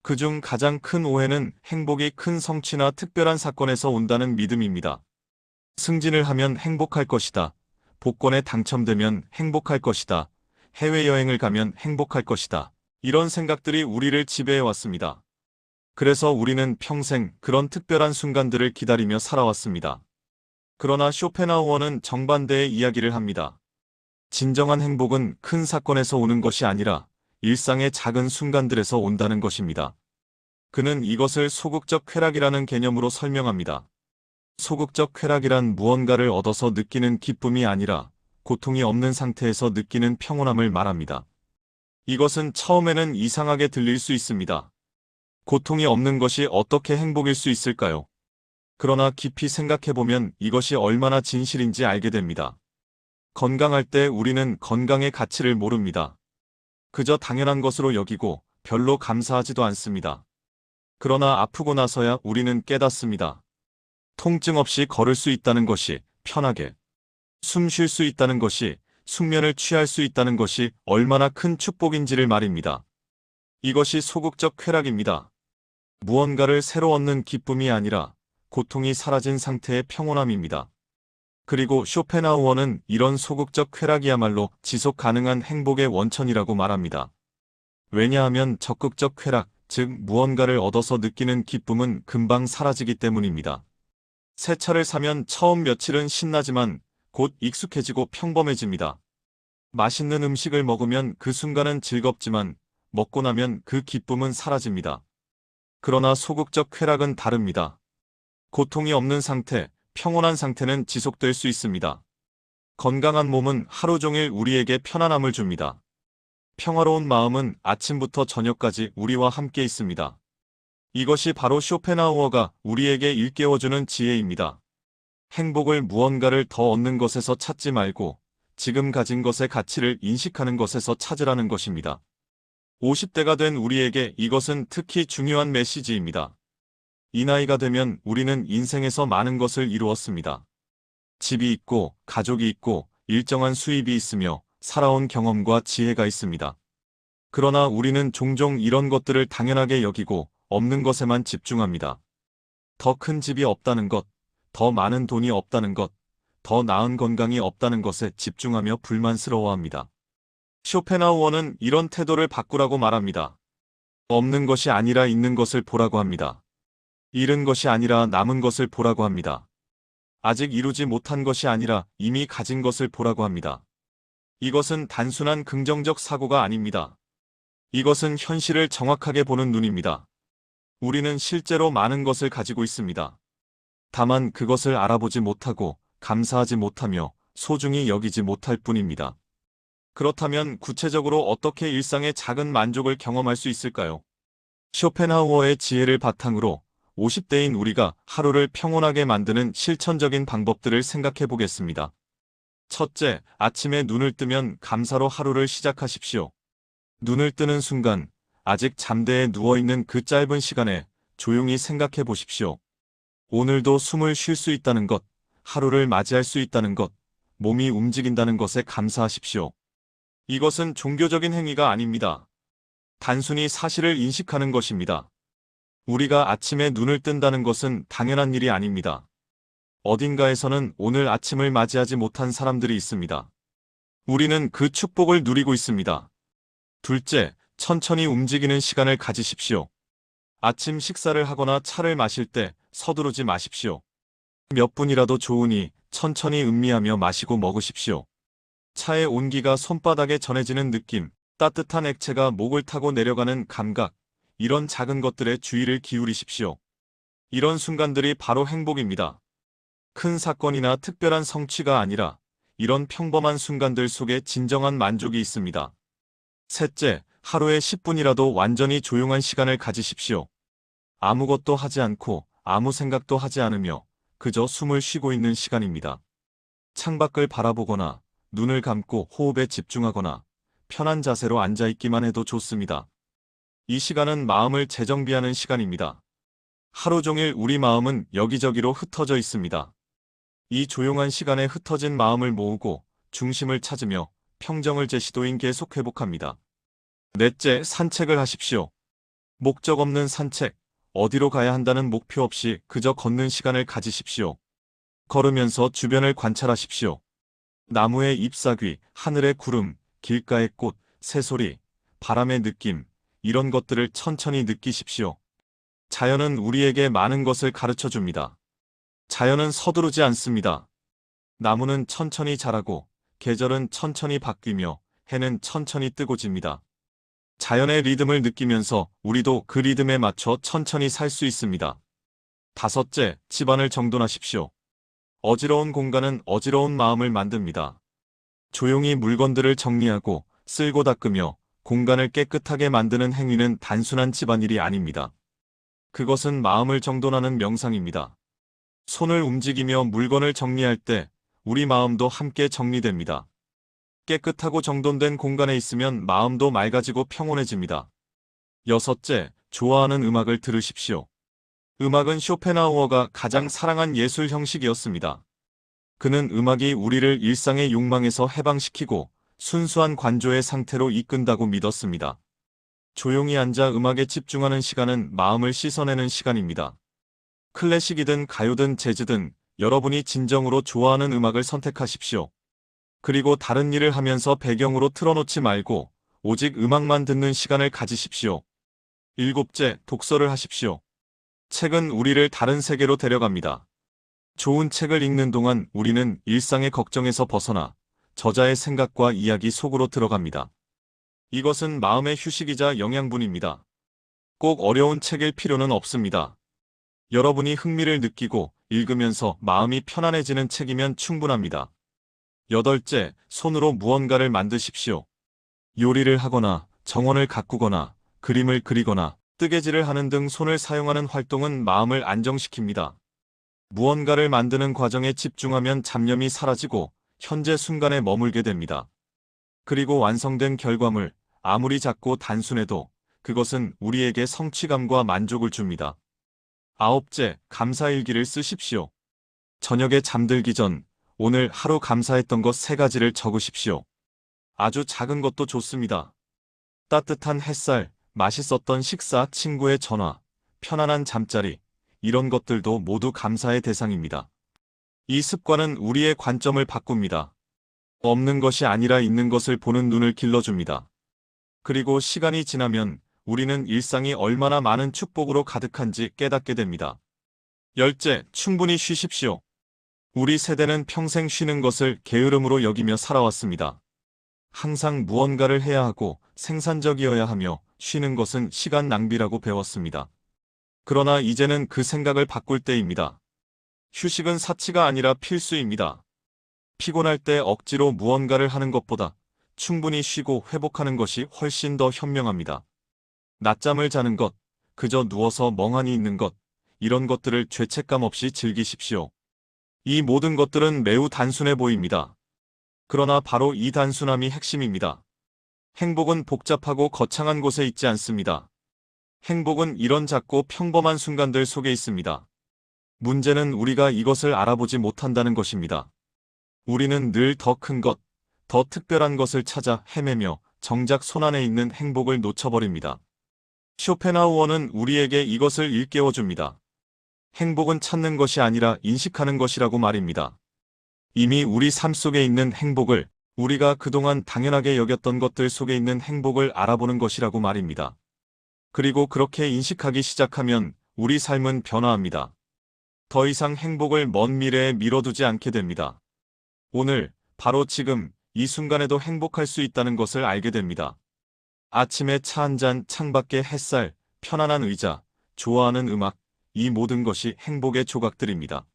그중 가장 큰 오해는 행복이 큰 성취나 특별한 사건에서 온다는 믿음입니다. 승진을 하면 행복할 것이다. 복권에 당첨되면 행복할 것이다. 해외여행을 가면 행복할 것이다. 이런 생각들이 우리를 지배해왔습니다. 그래서 우리는 평생 그런 특별한 순간들을 기다리며 살아왔습니다. 그러나 쇼펜하우어는 정반대의 이야기를 합니다. 진정한 행복은 큰 사건에서 오는 것이 아니라 일상의 작은 순간들에서 온다는 것입니다. 그는 이것을 소극적 쾌락이라는 개념으로 설명합니다. 소극적 쾌락이란 무언가를 얻어서 느끼는 기쁨이 아니라 고통이 없는 상태에서 느끼는 평온함을 말합니다. 이것은 처음에는 이상하게 들릴 수 있습니다. 고통이 없는 것이 어떻게 행복일 수 있을까요? 그러나 깊이 생각해보면 이것이 얼마나 진실인지 알게 됩니다. 건강할 때 우리는 건강의 가치를 모릅니다. 그저 당연한 것으로 여기고 별로 감사하지도 않습니다. 그러나 아프고 나서야 우리는 깨닫습니다. 통증 없이 걸을 수 있다는 것이, 편하게 숨 쉴 수 있다는 것이, 숙면을 취할 수 있다는 것이 얼마나 큰 축복인지를 말입니다. 이것이 소극적 쾌락입니다. 무언가를 새로 얻는 기쁨이 아니라 고통이 사라진 상태의 평온함입니다. 그리고 쇼펜하우어는 이런 소극적 쾌락이야말로 지속 가능한 행복의 원천이라고 말합니다. 왜냐하면 적극적 쾌락, 즉 무언가를 얻어서 느끼는 기쁨은 금방 사라지기 때문입니다. 새 차를 사면 처음 며칠은 신나지만 곧 익숙해지고 평범해집니다. 맛있는 음식을 먹으면 그 순간은 즐겁지만 먹고 나면 그 기쁨은 사라집니다. 그러나 소극적 쾌락은 다릅니다. 고통이 없는 상태, 평온한 상태는 지속될 수 있습니다. 건강한 몸은 하루 종일 우리에게 편안함을 줍니다. 평화로운 마음은 아침부터 저녁까지 우리와 함께 있습니다. 이것이 바로 쇼펜하우어가 우리에게 일깨워주는 지혜입니다. 행복을 무언가를 더 얻는 것에서 찾지 말고 지금 가진 것의 가치를 인식하는 것에서 찾으라는 것입니다. 50대가 된 우리에게 이것은 특히 중요한 메시지입니다. 이 나이가 되면 우리는 인생에서 많은 것을 이루었습니다. 집이 있고, 가족이 있고, 일정한 수입이 있으며 살아온 경험과 지혜가 있습니다. 그러나 우리는 종종 이런 것들을 당연하게 여기고 없는 것에만 집중합니다. 더 큰 집이 없다는 것, 더 많은 돈이 없다는 것, 더 나은 건강이 없다는 것에 집중하며 불만스러워합니다. 쇼펜하우어는 이런 태도를 바꾸라고 말합니다. 없는 것이 아니라 있는 것을 보라고 합니다. 잃은 것이 아니라 남은 것을 보라고 합니다. 아직 이루지 못한 것이 아니라 이미 가진 것을 보라고 합니다. 이것은 단순한 긍정적 사고가 아닙니다. 이것은 현실을 정확하게 보는 눈입니다. 우리는 실제로 많은 것을 가지고 있습니다. 다만 그것을 알아보지 못하고 감사하지 못하며 소중히 여기지 못할 뿐입니다. 그렇다면 구체적으로 어떻게 일상의 작은 만족을 경험할 수 있을까요? 쇼펜하우어의 지혜를 바탕으로 50대인 우리가 하루를 평온하게 만드는 실천적인 방법들을 생각해 보겠습니다. 첫째, 아침에 눈을 뜨면 감사로 하루를 시작하십시오. 눈을 뜨는 순간, 아직 잠대에 누워있는 그 짧은 시간에 조용히 생각해 보십시오. 오늘도 숨을 쉴 수 있다는 것, 하루를 맞이할 수 있다는 것, 몸이 움직인다는 것에 감사하십시오. 이것은 종교적인 행위가 아닙니다. 단순히 사실을 인식하는 것입니다. 우리가 아침에 눈을 뜬다는 것은 당연한 일이 아닙니다. 어딘가에서는 오늘 아침을 맞이하지 못한 사람들이 있습니다. 우리는 그 축복을 누리고 있습니다. 둘째, 천천히 움직이는 시간을 가지십시오. 아침 식사를 하거나 차를 마실 때 서두르지 마십시오. 몇 분이라도 좋으니 천천히 음미하며 마시고 먹으십시오. 차의 온기가 손바닥에 전해지는 느낌, 따뜻한 액체가 목을 타고 내려가는 감각, 이런 작은 것들에 주의를 기울이십시오. 이런 순간들이 바로 행복입니다. 큰 사건이나 특별한 성취가 아니라 이런 평범한 순간들 속에 진정한 만족이 있습니다. 셋째, 하루에 10분이라도 완전히 조용한 시간을 가지십시오. 아무것도 하지 않고 아무 생각도 하지 않으며 그저 숨을 쉬고 있는 시간입니다. 창밖을 바라보거나 눈을 감고 호흡에 집중하거나 편한 자세로 앉아있기만 해도 좋습니다. 이 시간은 마음을 재정비하는 시간입니다. 하루 종일 우리 마음은 여기저기로 흩어져 있습니다. 이 조용한 시간에 흩어진 마음을 모으고 중심을 찾으며 평정을 제시도인 계속 회복합니다. 넷째, 산책을 하십시오. 목적 없는 산책, 어디로 가야 한다는 목표 없이 그저 걷는 시간을 가지십시오. 걸으면서 주변을 관찰하십시오. 나무의 잎사귀, 하늘의 구름, 길가의 꽃, 새소리, 바람의 느낌, 이런 것들을 천천히 느끼십시오. 자연은 우리에게 많은 것을 가르쳐 줍니다. 자연은 서두르지 않습니다. 나무는 천천히 자라고, 계절은 천천히 바뀌며, 해는 천천히 뜨고 집니다. 자연의 리듬을 느끼면서 우리도 그 리듬에 맞춰 천천히 살 수 있습니다. 다섯째, 집안을 정돈하십시오. 어지러운 공간은 어지러운 마음을 만듭니다. 조용히 물건들을 정리하고 쓸고 닦으며 공간을 깨끗하게 만드는 행위는 단순한 집안일이 아닙니다. 그것은 마음을 정돈하는 명상입니다. 손을 움직이며 물건을 정리할 때 우리 마음도 함께 정리됩니다. 깨끗하고 정돈된 공간에 있으면 마음도 맑아지고 평온해집니다. 여섯째, 좋아하는 음악을 들으십시오. 음악은 쇼펜하우어가 가장 사랑한 예술 형식이었습니다. 그는 음악이 우리를 일상의 욕망에서 해방시키고 순수한 관조의 상태로 이끈다고 믿었습니다. 조용히 앉아 음악에 집중하는 시간은 마음을 씻어내는 시간입니다. 클래식이든 가요든 재즈든 여러분이 진정으로 좋아하는 음악을 선택하십시오. 그리고 다른 일을 하면서 배경으로 틀어놓지 말고 오직 음악만 듣는 시간을 가지십시오. 일곱째, 독서를 하십시오. 책은 우리를 다른 세계로 데려갑니다. 좋은 책을 읽는 동안 우리는 일상의 걱정에서 벗어나 저자의 생각과 이야기 속으로 들어갑니다. 이것은 마음의 휴식이자 영양분입니다. 꼭 어려운 책일 필요는 없습니다. 여러분이 흥미를 느끼고 읽으면서 마음이 편안해지는 책이면 충분합니다. 여덟째, 손으로 무언가를 만드십시오. 요리를 하거나 정원을 가꾸거나 그림을 그리거나 뜨개질을 하는 등 손을 사용하는 활동은 마음을 안정시킵니다. 무언가를 만드는 과정에 집중하면 잡념이 사라지고 현재 순간에 머물게 됩니다. 그리고 완성된 결과물, 아무리 작고 단순해도 그것은 우리에게 성취감과 만족을 줍니다. 아홉째, 감사일기를 쓰십시오. 저녁에 잠들기 전 오늘 하루 감사했던 것 3가지를 적으십시오. 아주 작은 것도 좋습니다. 따뜻한 햇살, 맛있었던 식사, 친구의 전화, 편안한 잠자리, 이런 것들도 모두 감사의 대상입니다. 이 습관은 우리의 관점을 바꿉니다. 없는 것이 아니라 있는 것을 보는 눈을 길러줍니다. 그리고 시간이 지나면 우리는 일상이 얼마나 많은 축복으로 가득한지 깨닫게 됩니다. 열째, 충분히 쉬십시오. 우리 세대는 평생 쉬는 것을 게으름으로 여기며 살아왔습니다. 항상 무언가를 해야 하고 생산적이어야 하며 쉬는 것은 시간 낭비라고 배웠습니다. 그러나 이제는 그 생각을 바꿀 때입니다. 휴식은 사치가 아니라 필수입니다. 피곤할 때 억지로 무언가를 하는 것보다 충분히 쉬고 회복하는 것이 훨씬 더 현명합니다. 낮잠을 자는 것, 그저 누워서 멍하니 있는 것, 이런 것들을 죄책감 없이 즐기십시오. 이 모든 것들은 매우 단순해 보입니다. 그러나 바로 이 단순함이 핵심입니다. 행복은 복잡하고 거창한 곳에 있지 않습니다. 행복은 이런 작고 평범한 순간들 속에 있습니다. 문제는 우리가 이것을 알아보지 못한다는 것입니다. 우리는 늘 더 큰 것, 더 특별한 것을 찾아 헤매며 정작 손안에 있는 행복을 놓쳐버립니다. 쇼펜하우어는 우리에게 이것을 일깨워줍니다. 행복은 찾는 것이 아니라 인식하는 것이라고 말입니다. 이미 우리 삶 속에 있는 행복을, 우리가 그동안 당연하게 여겼던 것들 속에 있는 행복을 알아보는 것이라고 말입니다. 그리고 그렇게 인식하기 시작하면 우리 삶은 변화합니다. 더 이상 행복을 먼 미래에 미뤄두지 않게 됩니다. 오늘, 바로 지금, 이 순간에도 행복할 수 있다는 것을 알게 됩니다. 아침에 차 한 잔, 창밖의 햇살, 편안한 의자, 좋아하는 음악, 이 모든 것이 행복의 조각들입니다.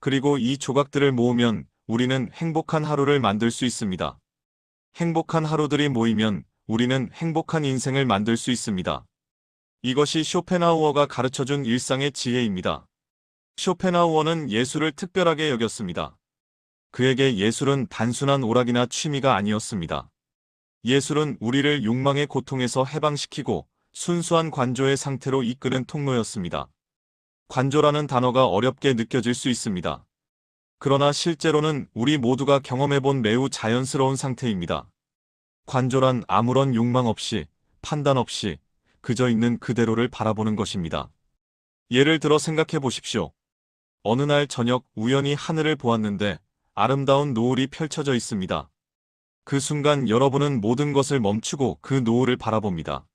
그리고 이 조각들을 모으면 우리는 행복한 하루를 만들 수 있습니다. 행복한 하루들이 모이면 우리는 행복한 인생을 만들 수 있습니다. 이것이 쇼펜하우어가 가르쳐준 일상의 지혜입니다. 쇼펜하우어는 예술을 특별하게 여겼습니다. 그에게 예술은 단순한 오락이나 취미가 아니었습니다. 예술은 우리를 욕망의 고통에서 해방시키고 순수한 관조의 상태로 이끄는 통로였습니다. 관조라는 단어가 어렵게 느껴질 수 있습니다. 그러나 실제로는 우리 모두가 경험해본 매우 자연스러운 상태입니다. 관조란 아무런 욕망 없이, 판단 없이 그저 있는 그대로를 바라보는 것입니다. 예를 들어 생각해 보십시오. 어느 날 저녁 우연히 하늘을 보았는데 아름다운 노을이 펼쳐져 있습니다. 그 순간 여러분은 모든 것을 멈추고 그 노을을 바라봅니다.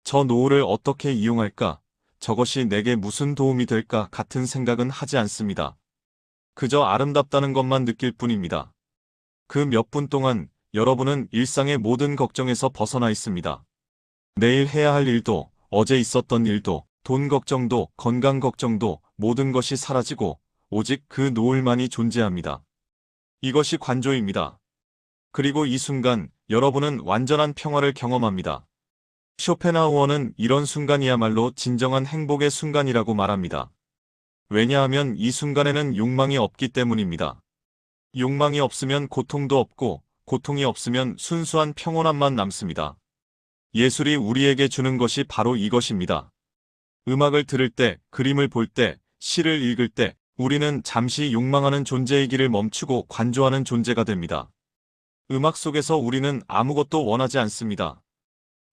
저 노을을 어떻게 이용할까? 저것이 내게 무슨 도움이 될까? 같은 생각은 하지 않습니다. 그저 아름답다는 것만 느낄 뿐입니다. 그 몇 분 동안 여러분은 일상의 모든 걱정에서 벗어나 있습니다. 내일 해야 할 일도, 어제 있었던 일도, 돈 걱정도, 건강 걱정도 모든 것이 사라지고 오직 그 노을만이 존재합니다. 이것이 관조입니다. 그리고 이 순간 여러분은 완전한 평화를 경험합니다. 쇼펜하우어는 이런 순간이야말로 진정한 행복의 순간이라고 말합니다. 왜냐하면 이 순간에는 욕망이 없기 때문입니다. 욕망이 없으면 고통도 없고, 고통이 없으면 순수한 평온함만 남습니다. 예술이 우리에게 주는 것이 바로 이것입니다. 음악을 들을 때, 그림을 볼 때, 시를 읽을 때, 우리는 잠시 욕망하는 존재의 길을 멈추고 관조하는 존재가 됩니다. 음악 속에서 우리는 아무것도 원하지 않습니다.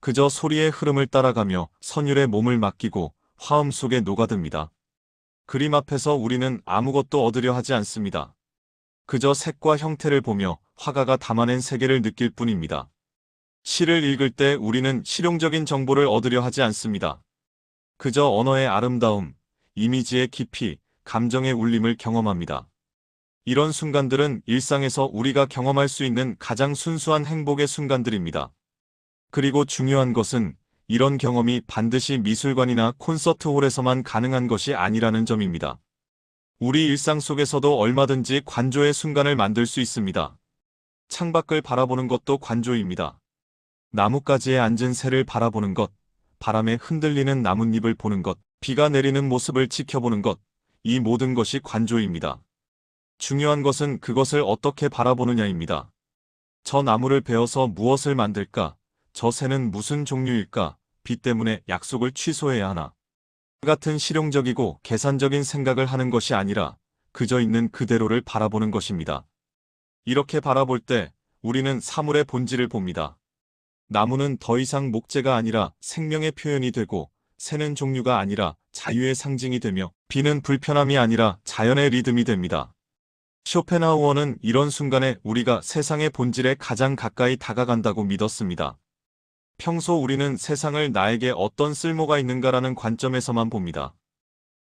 그저 소리의 흐름을 따라가며 선율에 몸을 맡기고 화음 속에 녹아듭니다. 그림 앞에서 우리는 아무것도 얻으려 하지 않습니다. 그저 색과 형태를 보며 화가가 담아낸 세계를 느낄 뿐입니다. 시를 읽을 때 우리는 실용적인 정보를 얻으려 하지 않습니다. 그저 언어의 아름다움, 이미지의 깊이, 감정의 울림을 경험합니다. 이런 순간들은 일상에서 우리가 경험할 수 있는 가장 순수한 행복의 순간들입니다. 그리고 중요한 것은 이런 경험이 반드시 미술관이나 콘서트홀에서만 가능한 것이 아니라는 점입니다. 우리 일상 속에서도 얼마든지 관조의 순간을 만들 수 있습니다. 창밖을 바라보는 것도 관조입니다. 나뭇가지에 앉은 새를 바라보는 것, 바람에 흔들리는 나뭇잎을 보는 것, 비가 내리는 모습을 지켜보는 것, 이 모든 것이 관조입니다. 중요한 것은 그것을 어떻게 바라보느냐입니다. 저 나무를 베어서 무엇을 만들까? 저 새는 무슨 종류일까? 비 때문에 약속을 취소해야 하나? 같은 실용적이고 계산적인 생각을 하는 것이 아니라 그저 있는 그대로를 바라보는 것입니다. 이렇게 바라볼 때 우리는 사물의 본질을 봅니다. 나무는 더 이상 목재가 아니라 생명의 표현이 되고, 새는 종류가 아니라 자유의 상징이 되며, 비는 불편함이 아니라 자연의 리듬이 됩니다. 쇼펜하우어는 이런 순간에 우리가 세상의 본질에 가장 가까이 다가간다고 믿었습니다. 평소 우리는 세상을 나에게 어떤 쓸모가 있는가라는 관점에서만 봅니다.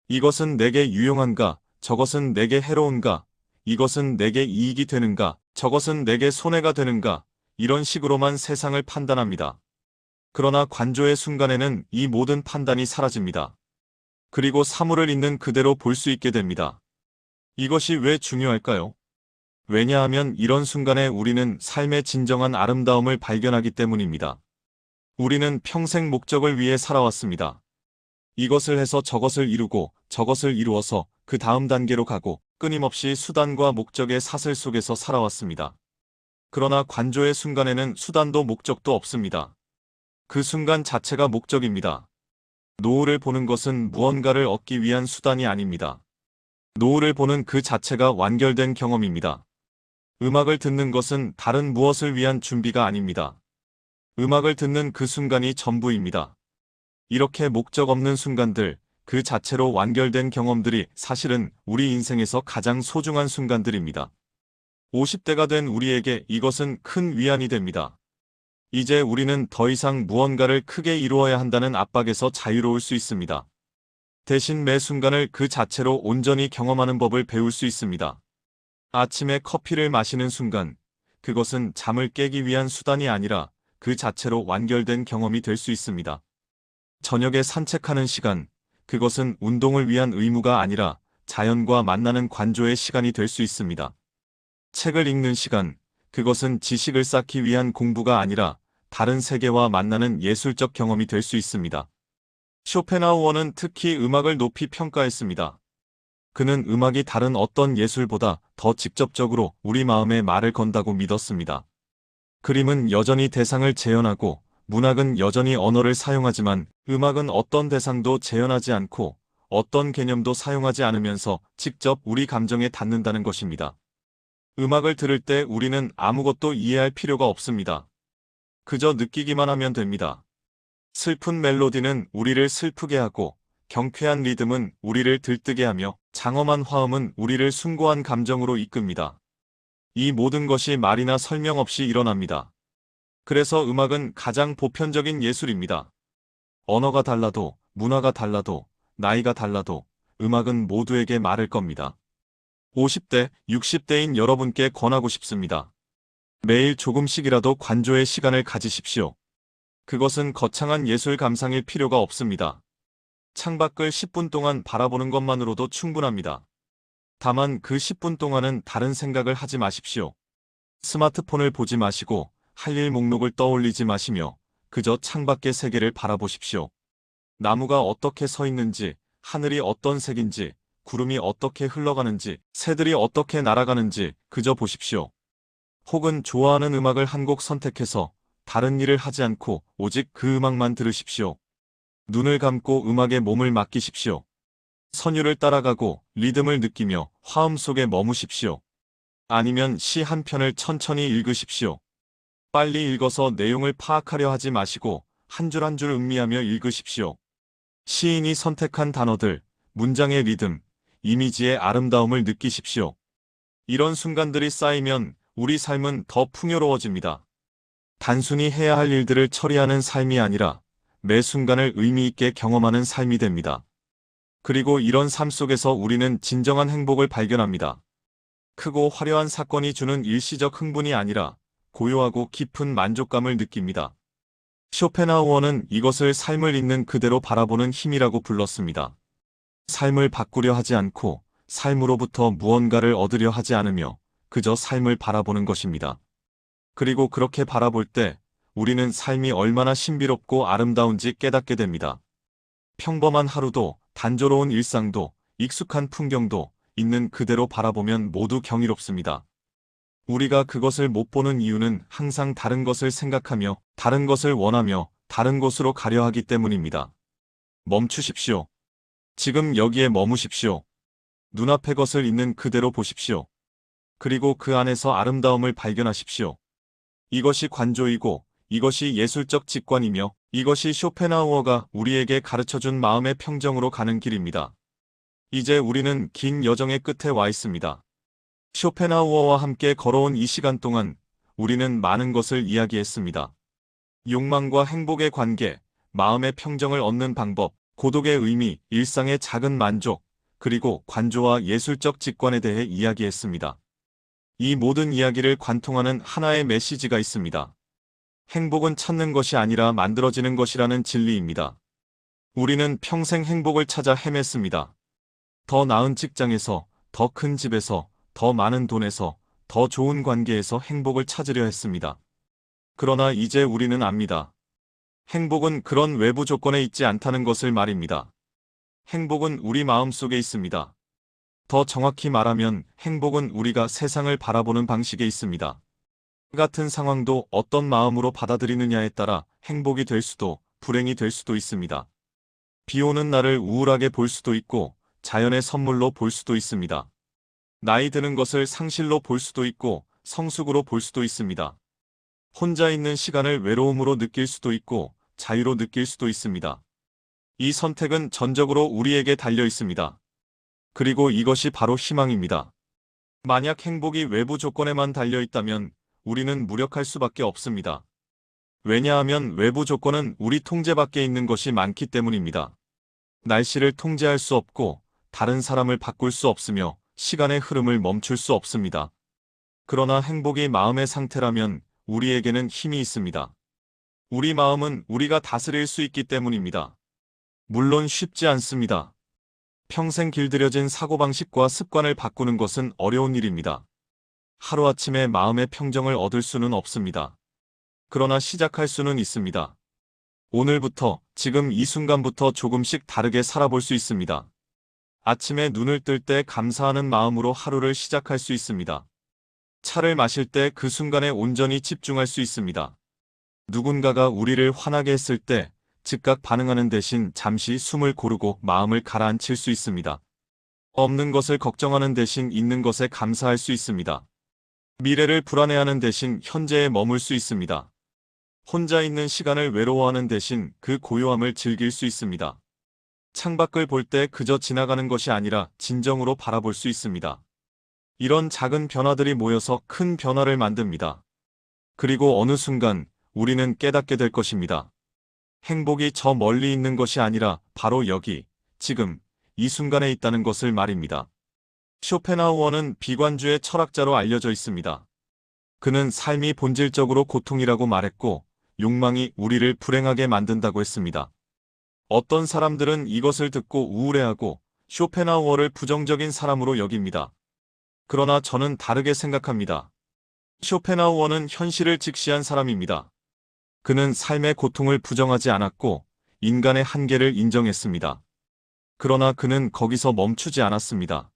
이것은 내게 유용한가? 저것은 내게 해로운가? 이것은 내게 이익이 되는가? 저것은 내게 손해가 되는가? 이런 식으로만 세상을 판단합니다. 그러나 관조의 순간에는 이 모든 판단이 사라집니다. 그리고 사물을 있는 그대로 볼 수 있게 됩니다. 이것이 왜 중요할까요? 왜냐하면 이런 순간에 우리는 삶의 진정한 아름다움을 발견하기 때문입니다. 우리는 평생 목적을 위해 살아왔습니다. 이것을 해서 저것을 이루고 저것을 이루어서 그 다음 단계로 가고 끊임없이 수단과 목적의 사슬 속에서 살아왔습니다. 그러나 관조의 순간에는 수단도 목적도 없습니다. 그 순간 자체가 목적입니다. 노을을 보는 것은 무언가를 얻기 위한 수단이 아닙니다. 노을을 보는 그 자체가 완결된 경험입니다. 음악을 듣는 것은 다른 무엇을 위한 준비가 아닙니다. 음악을 듣는 그 순간이 전부입니다. 이렇게 목적 없는 순간들, 그 자체로 완결된 경험들이 사실은 우리 인생에서 가장 소중한 순간들입니다. 50대가 된 우리에게 이것은 큰 위안이 됩니다. 이제 우리는 더 이상 무언가를 크게 이루어야 한다는 압박에서 자유로울 수 있습니다. 대신 매 순간을 그 자체로 온전히 경험하는 법을 배울 수 있습니다. 아침에 커피를 마시는 순간, 그것은 잠을 깨기 위한 수단이 아니라 그 자체로 완결된 경험이 될 수 있습니다. 저녁에 산책하는 시간, 그것은 운동을 위한 의무가 아니라 자연과 만나는 관조의 시간이 될 수 있습니다. 책을 읽는 시간, 그것은 지식을 쌓기 위한 공부가 아니라 다른 세계와 만나는 예술적 경험이 될 수 있습니다. 쇼펜하우어는 특히 음악을 높이 평가했습니다. 그는 음악이 다른 어떤 예술보다 더 직접적으로 우리 마음에 말을 건다고 믿었습니다. 그림은 여전히 대상을 재현하고 문학은 여전히 언어를 사용하지만 음악은 어떤 대상도 재현하지 않고 어떤 개념도 사용하지 않으면서 직접 우리 감정에 닿는다는 것입니다. 음악을 들을 때 우리는 아무것도 이해할 필요가 없습니다. 그저 느끼기만 하면 됩니다. 슬픈 멜로디는 우리를 슬프게 하고 경쾌한 리듬은 우리를 들뜨게 하며 장엄한 화음은 우리를 숭고한 감정으로 이끕니다. 이 모든 것이 말이나 설명 없이 일어납니다. 그래서 음악은 가장 보편적인 예술입니다. 언어가 달라도, 문화가 달라도, 나이가 달라도 음악은 모두에게 말할 겁니다. 50대, 60대인 여러분께 권하고 싶습니다. 매일 조금씩이라도 관조의 시간을 가지십시오. 그것은 거창한 예술 감상일 필요가 없습니다. 창밖을 10분 동안 바라보는 것만으로도 충분합니다. 다만 그 10분 동안은 다른 생각을 하지 마십시오. 스마트폰을 보지 마시고 할 일 목록을 떠올리지 마시며 그저 창밖의 세계를 바라보십시오. 나무가 어떻게 서 있는지, 하늘이 어떤 색인지, 구름이 어떻게 흘러가는지, 새들이 어떻게 날아가는지 그저 보십시오. 혹은 좋아하는 음악을 한 곡 선택해서 다른 일을 하지 않고 오직 그 음악만 들으십시오. 눈을 감고 음악에 몸을 맡기십시오. 선율을 따라가고 리듬을 느끼며 화음 속에 머무십시오. 아니면 시 한 편을 천천히 읽으십시오. 빨리 읽어서 내용을 파악하려 하지 마시고 한 줄 한 줄 음미하며 읽으십시오. 시인이 선택한 단어들, 문장의 리듬, 이미지의 아름다움을 느끼십시오. 이런 순간들이 쌓이면 우리 삶은 더 풍요로워집니다. 단순히 해야 할 일들을 처리하는 삶이 아니라 매 순간을 의미 있게 경험하는 삶이 됩니다. 그리고 이런 삶 속에서 우리는 진정한 행복을 발견합니다. 크고 화려한 사건이 주는 일시적 흥분이 아니라 고요하고 깊은 만족감을 느낍니다. 쇼펜하우어는 이것을 삶을 있는 그대로 바라보는 힘이라고 불렀습니다. 삶을 바꾸려 하지 않고 삶으로부터 무언가를 얻으려 하지 않으며 그저 삶을 바라보는 것입니다. 그리고 그렇게 바라볼 때 우리는 삶이 얼마나 신비롭고 아름다운지 깨닫게 됩니다. 평범한 하루도, 단조로운 일상도, 익숙한 풍경도 있는 그대로 바라보면 모두 경이롭습니다. 우리가 그것을 못 보는 이유는 항상 다른 것을 생각하며, 다른 것을 원하며, 다른 곳으로 가려 하기 때문입니다. 멈추십시오. 지금 여기에 머무십시오. 눈앞의 것을 있는 그대로 보십시오. 그리고 그 안에서 아름다움을 발견하십시오. 이것이 관조이고, 이것이 예술적 직관이며, 이것이 쇼펜하우어가 우리에게 가르쳐준 마음의 평정으로 가는 길입니다. 이제 우리는 긴 여정의 끝에 와 있습니다. 쇼펜하우어와 함께 걸어온 이 시간 동안 우리는 많은 것을 이야기했습니다. 욕망과 행복의 관계, 마음의 평정을 얻는 방법, 고독의 의미, 일상의 작은 만족, 그리고 관조와 예술적 직관에 대해 이야기했습니다. 이 모든 이야기를 관통하는 하나의 메시지가 있습니다. 행복은 찾는 것이 아니라 만들어지는 것이라는 진리입니다. 우리는 평생 행복을 찾아 헤맸습니다. 더 나은 직장에서, 더 큰 집에서, 더 많은 돈에서, 더 좋은 관계에서 행복을 찾으려 했습니다. 그러나 이제 우리는 압니다. 행복은 그런 외부 조건에 있지 않다는 것을 말입니다. 행복은 우리 마음 속에 있습니다. 더 정확히 말하면 행복은 우리가 세상을 바라보는 방식에 있습니다. 같은 상황도 어떤 마음으로 받아들이느냐에 따라 행복이 될 수도 불행이 될 수도 있습니다. 비 오는 날을 우울하게 볼 수도 있고 자연의 선물로 볼 수도 있습니다. 나이 드는 것을 상실로 볼 수도 있고 성숙으로 볼 수도 있습니다. 혼자 있는 시간을 외로움으로 느낄 수도 있고 자유로 느낄 수도 있습니다. 이 선택은 전적으로 우리에게 달려 있습니다. 그리고 이것이 바로 희망입니다. 만약 행복이 외부 조건에만 달려 있다면 우리는 무력할 수밖에 없습니다. 왜냐하면 외부 조건은 우리 통제 밖에 있는 것이 많기 때문입니다. 날씨를 통제할 수 없고 다른 사람을 바꿀 수 없으며 시간의 흐름을 멈출 수 없습니다. 그러나 행복이 마음의 상태라면 우리에게는 힘이 있습니다. 우리 마음은 우리가 다스릴 수 있기 때문입니다. 물론 쉽지 않습니다. 평생 길들여진 사고방식과 습관을 바꾸는 것은 어려운 일입니다. 하루아침에 마음의 평정을 얻을 수는 없습니다. 그러나 시작할 수는 있습니다. 오늘부터, 지금 이 순간부터 조금씩 다르게 살아볼 수 있습니다. 아침에 눈을 뜰 때 감사하는 마음으로 하루를 시작할 수 있습니다. 차를 마실 때 그 순간에 온전히 집중할 수 있습니다. 누군가가 우리를 화나게 했을 때 즉각 반응하는 대신 잠시 숨을 고르고 마음을 가라앉힐 수 있습니다. 없는 것을 걱정하는 대신 있는 것에 감사할 수 있습니다. 미래를 불안해하는 대신 현재에 머물 수 있습니다. 혼자 있는 시간을 외로워하는 대신 그 고요함을 즐길 수 있습니다. 창밖을 볼 때 그저 지나가는 것이 아니라 진정으로 바라볼 수 있습니다. 이런 작은 변화들이 모여서 큰 변화를 만듭니다. 그리고 어느 순간 우리는 깨닫게 될 것입니다. 행복이 저 멀리 있는 것이 아니라 바로 여기, 지금, 이 순간에 있다는 것을 말입니다. 쇼펜하우어는 비관주의 철학자로 알려져 있습니다. 그는 삶이 본질적으로 고통이라고 말했고 욕망이 우리를 불행하게 만든다고 했습니다. 어떤 사람들은 이것을 듣고 우울해하고 쇼펜하우어를 부정적인 사람으로 여깁니다. 그러나 저는 다르게 생각합니다. 쇼펜하우어는 현실을 직시한 사람입니다. 그는 삶의 고통을 부정하지 않았고 인간의 한계를 인정했습니다. 그러나 그는 거기서 멈추지 않았습니다.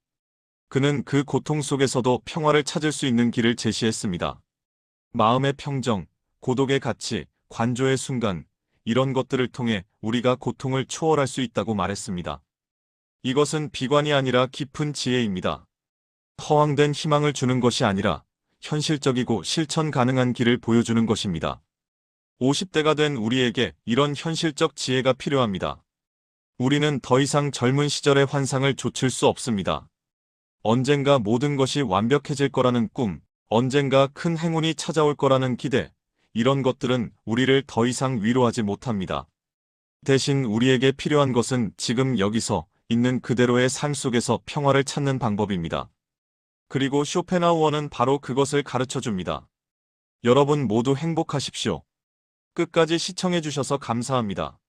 그는 그 고통 속에서도 평화를 찾을 수 있는 길을 제시했습니다. 마음의 평정, 고독의 가치, 관조의 순간, 이런 것들을 통해 우리가 고통을 초월할 수 있다고 말했습니다. 이것은 비관이 아니라 깊은 지혜입니다. 허황된 희망을 주는 것이 아니라 현실적이고 실천 가능한 길을 보여주는 것입니다. 50대가 된 우리에게 이런 현실적 지혜가 필요합니다. 우리는 더 이상 젊은 시절의 환상을 좇을 수 없습니다. 언젠가 모든 것이 완벽해질 거라는 꿈, 언젠가 큰 행운이 찾아올 거라는 기대, 이런 것들은 우리를 더 이상 위로하지 못합니다. 대신 우리에게 필요한 것은 지금 여기서 있는 그대로의 삶 속에서 평화를 찾는 방법입니다. 그리고 쇼펜하우어는 바로 그것을 가르쳐 줍니다. 여러분 모두 행복하십시오. 끝까지 시청해 주셔서 감사합니다.